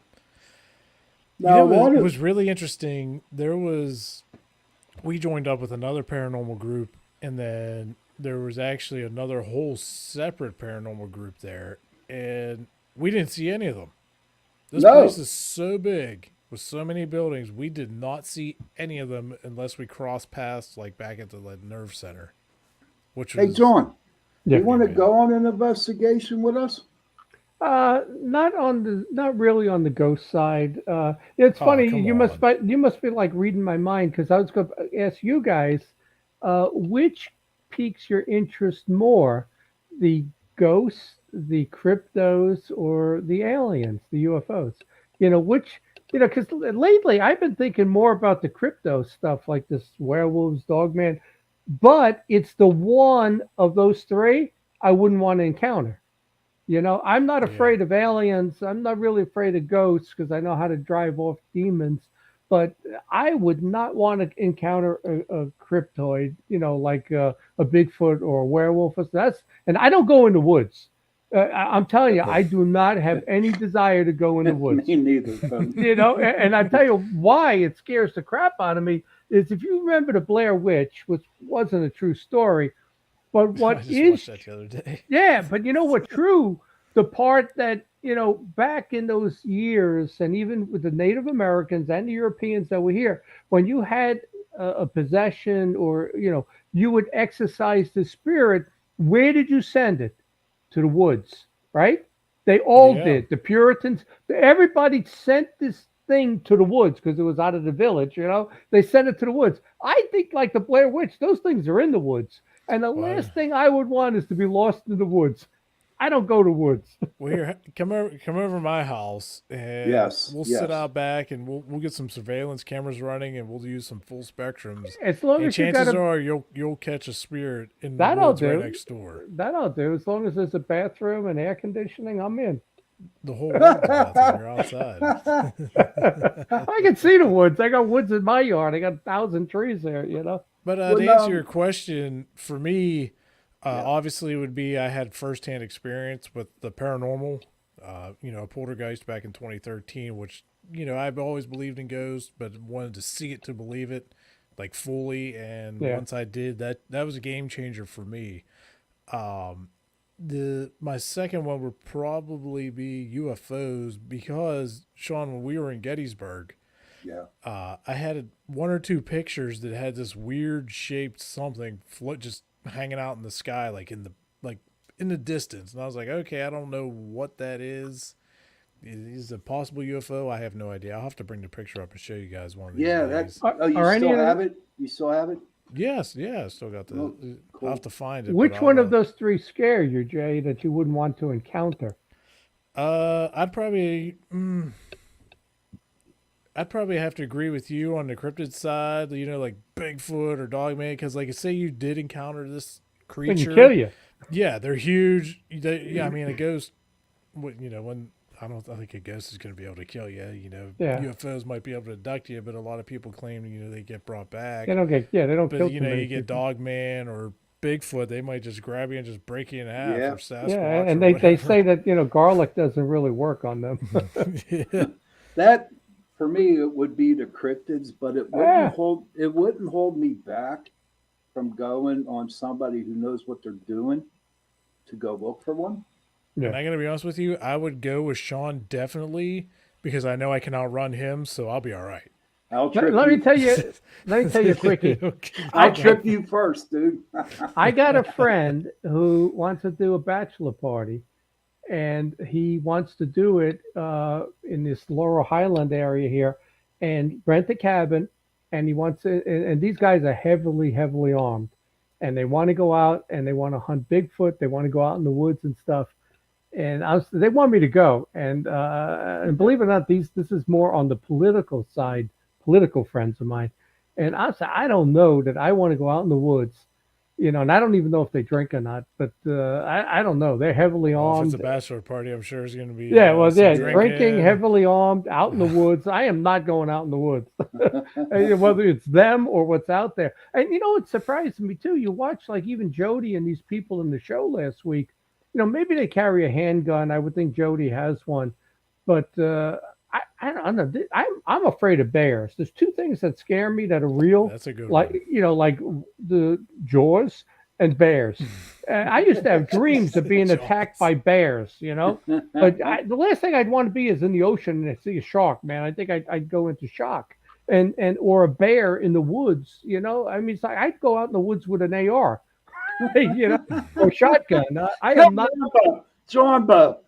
Now, it was really interesting. We joined up with another paranormal group, and then there was actually another whole separate paranormal group there, and we didn't see any of them. This No. place is so big with so many buildings. We did not see any of them unless we crossed paths like back at the nerve center, which was Hey, John, Yeah. you want to man. go on an investigation with us? Not really on the ghost side. It's Oh, funny. come You must on. you must be like reading my mind because I was going to ask you guys, which piques your interest more, the ghosts, the cryptos, or the aliens, the UFOs? Which because lately I've been thinking more about the crypto stuff, like this werewolves, Dogman, but it's the one of those three I wouldn't want to encounter. I'm not Yeah. afraid of aliens. I'm not really afraid of ghosts because I know how to drive off demons. But I would not want to encounter a cryptoid, like a Bigfoot or a werewolf. And I don't go in the woods. I'm telling you, I do not have any desire to go in the woods. Me neither. But And I tell you why it scares the crap out of me is if you remember the Blair Witch, which wasn't a true story, but I what just is watched that the other day. yeah, but you know what? True. The part that, back in those years, and even with the Native Americans and the Europeans that were here, when you had a possession or, you would exercise the spirit, where did you send it? To the woods, right? They all Yeah. did. The Puritans, everybody sent this thing to the woods because it was out of the village, They sent it to the woods. I think, like the Blair Witch, those things are in the woods. And the Well, last thing I would want is to be lost in the woods. I don't go to woods. Well, here, come over to my house, and Yes, we'll yes. sit out back, and we'll get some surveillance cameras running, and we'll use some full spectrums. As long And as you chances got a are you'll catch a spirit in the that I'll woods right do. next door. That I'll do. As long as there's a bathroom and air conditioning, I'm in. The whole world's a bathroom. You're outside. I can see the woods. I got woods in my yard. I got 1,000 trees there, But Well, to answer no. your question, for me, Yeah. obviously it would be I had firsthand experience with the paranormal. A poltergeist back in 2013, which I've always believed in ghosts, but wanted to see it to believe it, like fully. And Yeah. once I did, that was a game changer for me. Um, my second one would probably be UFOs because Sean, when we were in Gettysburg, yeah. I had one or two pictures that had this weird shaped something just hanging out in the sky, like in the distance, and I was like, okay, I don't know what that is. Is it a possible UFO? I have no idea. I'll have to bring the picture up and show you guys one of these Yeah, days. that's. Are- Oh, you are any still of the- have it? You still have it? Yes, yeah, I still got the. Oh, cool. I'll have to find it. Which but one I'll, of those three scare you, Jay, that you wouldn't want to encounter? I'd probably. I'd probably have to agree with you on the cryptid side, like Bigfoot or Dogman, because, like, say you did encounter this They creature, can kill you. yeah, they're huge. I mean, a ghost, when I don't think a ghost is going to be able to kill you. Yeah. UFOs might be able to abduct you, but a lot of people claim, they get brought back. They don't kill But, too many you get people. Dogman or Bigfoot, they might just grab you and just break you in half, Yeah. or Sasquatch. Yeah, and or they say whatever. that, garlic doesn't really work on them. Yeah. That for me, it would be the cryptids, but it wouldn't Yeah. hold me back from going on somebody who knows what they're doing to go look for one. Yeah. And I'm gonna be honest with you, I would go with Sean definitely because I know I can outrun him, so I'll be all right. I'll trip Let you. me tell you, a quickie. Okay. I'll trip you first, dude. I got a friend who wants to do a bachelor party, and he wants to do it in this Laurel Highland area here, and rent a cabin. And he wants to, and these guys are heavily, heavily armed, and they want to go out and they want to hunt Bigfoot. They want to go out in the woods and stuff. And they want me to go. And believe it or not, this is more on the political side, political friends of mine. And I said, I don't know that I want to go out in the woods And I don't even know if they drink or not, but I don't know. They're heavily Well, if armed. it's a bachelor party, I'm sure it's going to be Yeah, some drinking, heavily armed, out in the woods. I am not going out in the woods, whether it's them or what's out there. And it surprised me too. You watch like even Joedy and these people in the show last week. Maybe they carry a handgun. I would think Joedy has one, but I don't know. I'm afraid of bears. There's two things that scare me that are real. That's a good like one. like the Jaws and bears. I used to have dreams of being attacked by bears. But the last thing I'd want to be is in the ocean and see a shark. Man, I think I'd go into shock. And or a bear in the woods. I mean, it's like I'd go out in the woods with an AR. Or shotgun. I am not. John Bow,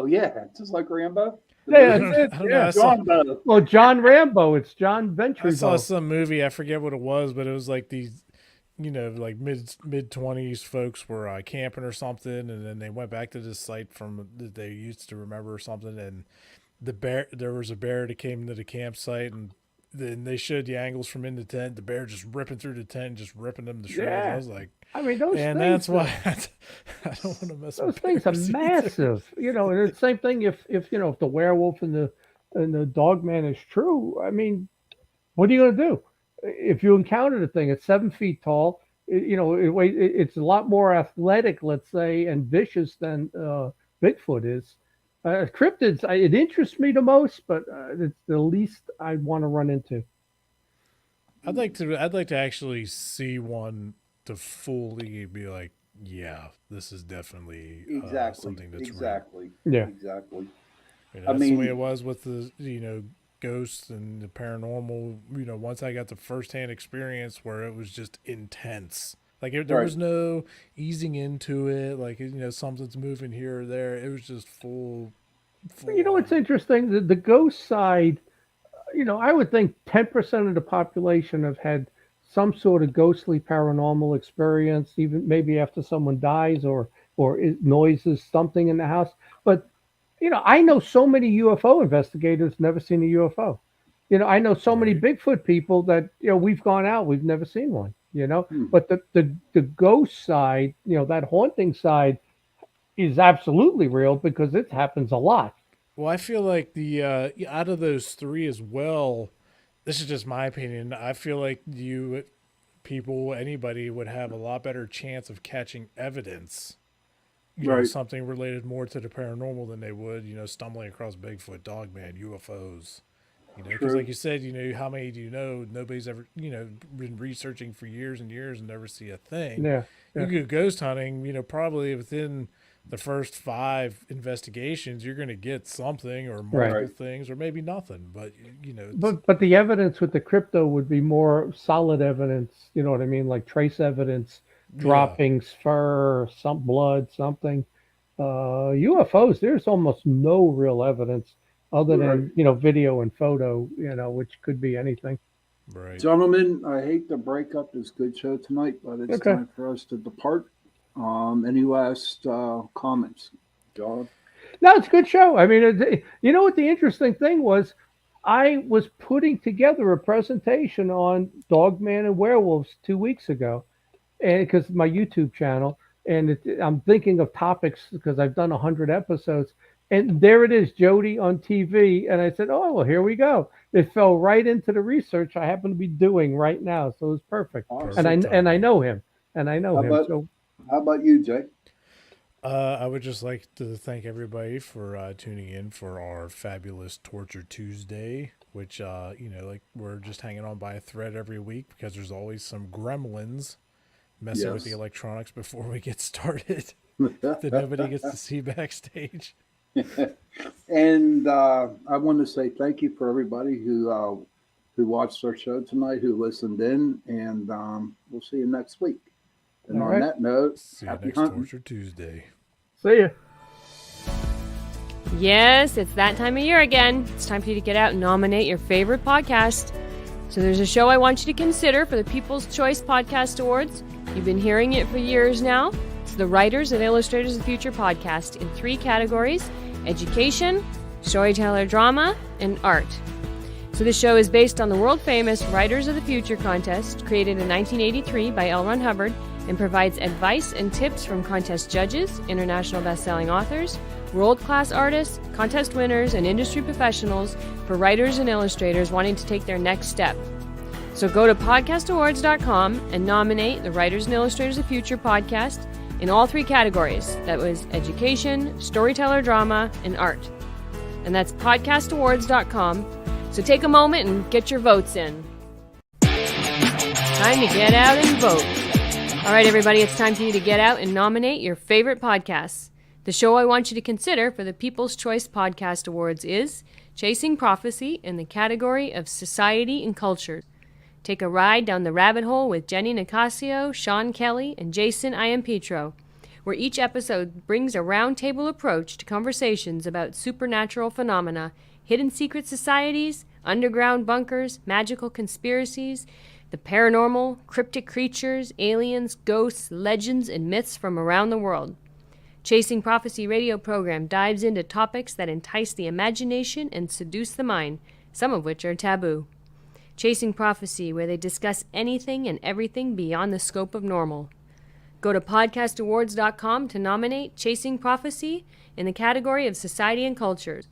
yeah, just like Rambo. Yeah, John Bow. Well, John Rambo. It's John Ventry. I saw some movie. I forget what it was, but it was like these, like mid 20s folks were camping or something, and then they went back to this site from that they used to remember or something, and there was a bear that came into the campsite, and then they showed the angles from in the tent. The bear just ripping through the tent, just ripping them to shreds. Yeah. I was like, I mean, those and things, that's why I don't want to mess those with things are bears either. massive. And it's the same thing if if the werewolf and the Dogman is true. I mean, what are you going to do if you encounter the thing? It's 7 feet tall. It's a lot more athletic, let's say, and vicious than Bigfoot is. Cryptids, it interests me the most, but it's the least I'd want to run into. I'd like to actually see one to fully be like, yeah, this is definitely something that's exactly. real. Yeah, Exactly. That's the way it was with the ghosts and the paranormal. Once I got the firsthand experience where it was just intense. Like there was no easing into it. Like something's moving here or there. It was just full. It's interesting. The ghost side. I would think 10% of the population have had some sort of ghostly paranormal experience, even maybe after someone dies or noises, something in the house. But, I know so many UFO investigators never seen a UFO. I know so many Bigfoot people that, we've gone out, we've never seen one, But the ghost side, that haunting side is absolutely real because it happens a lot. Well, I feel like the out of those three as well, this is just my opinion. I feel like anybody would have a lot better chance of catching evidence, something related more to the paranormal than they would, stumbling across Bigfoot, Dogman, UFOs. Because like you said, how many do you know? Nobody's ever, been researching for years and years and never see a thing. Yeah. You go ghost hunting, probably within the first 5 investigations, you're going to get something or multiple things or maybe nothing. But, But the evidence with the crypto would be more solid evidence, you know what I mean? Like trace evidence, droppings, fur, some blood, something. UFOs, there's almost no real evidence other than, video and photo, which could be anything. Right. Gentlemen, I hate to break up this good show tonight, but it's time for us to depart. Any last comments, John? No, it's a good show. I mean, what the interesting thing was? I was putting together a presentation on Dogman and werewolves 2 weeks ago, and because my YouTube channel, and I'm thinking of topics because I've done 100 episodes, and there it is, Joedy on TV, and I said, oh, well, here we go. It fell right into the research I happen to be doing right now, so it was perfect. Awesome. And I know him, So. How about you, Jay? I would just like to thank everybody for tuning in for our fabulous Torture Tuesday, which, we're just hanging on by a thread every week because there's always some gremlins messing with the electronics before we get started that nobody gets to see backstage. And I want to say thank you for everybody who watched our show tonight, who listened in, and we'll see you next week. And on that note, see you next Torture Tuesday. See ya. Yes, it's that time of year again. It's time for you to get out and nominate your favorite podcast. So there's a show I want you to consider for the People's Choice Podcast Awards. You've been hearing it for years now. It's the Writers and Illustrators of the Future podcast in 3 categories: education, storyteller drama, and art. So this show is based on the world-famous Writers of the Future contest, created in 1983 by L. Ron Hubbard, and provides advice and tips from contest judges, international best-selling authors, world-class artists, contest winners, and industry professionals for writers and illustrators wanting to take their next step. So go to podcastawards.com and nominate the Writers and Illustrators of Future podcast in all 3 categories. That was education, storyteller drama, and art. And that's podcastawards.com. So take a moment and get your votes in. Time to get out and vote. All right, everybody, it's time for you to get out and nominate your favorite podcasts. The show I want you to consider for the People's Choice Podcast Awards is Chasing Prophecy in the category of Society and Culture. Take a ride down the rabbit hole with Jenny Nicasio, Sean Kelly, and Jason Iampietro, where each episode brings a roundtable approach to conversations about supernatural phenomena, hidden secret societies, underground bunkers, magical conspiracies, the paranormal, cryptic creatures, aliens, ghosts, legends, and myths from around the world. Chasing Prophecy radio program dives into topics that entice the imagination and seduce the mind, some of which are taboo. Chasing Prophecy, where they discuss anything and everything beyond the scope of normal. Go to podcastawards.com to nominate Chasing Prophecy in the category of Society and Cultures.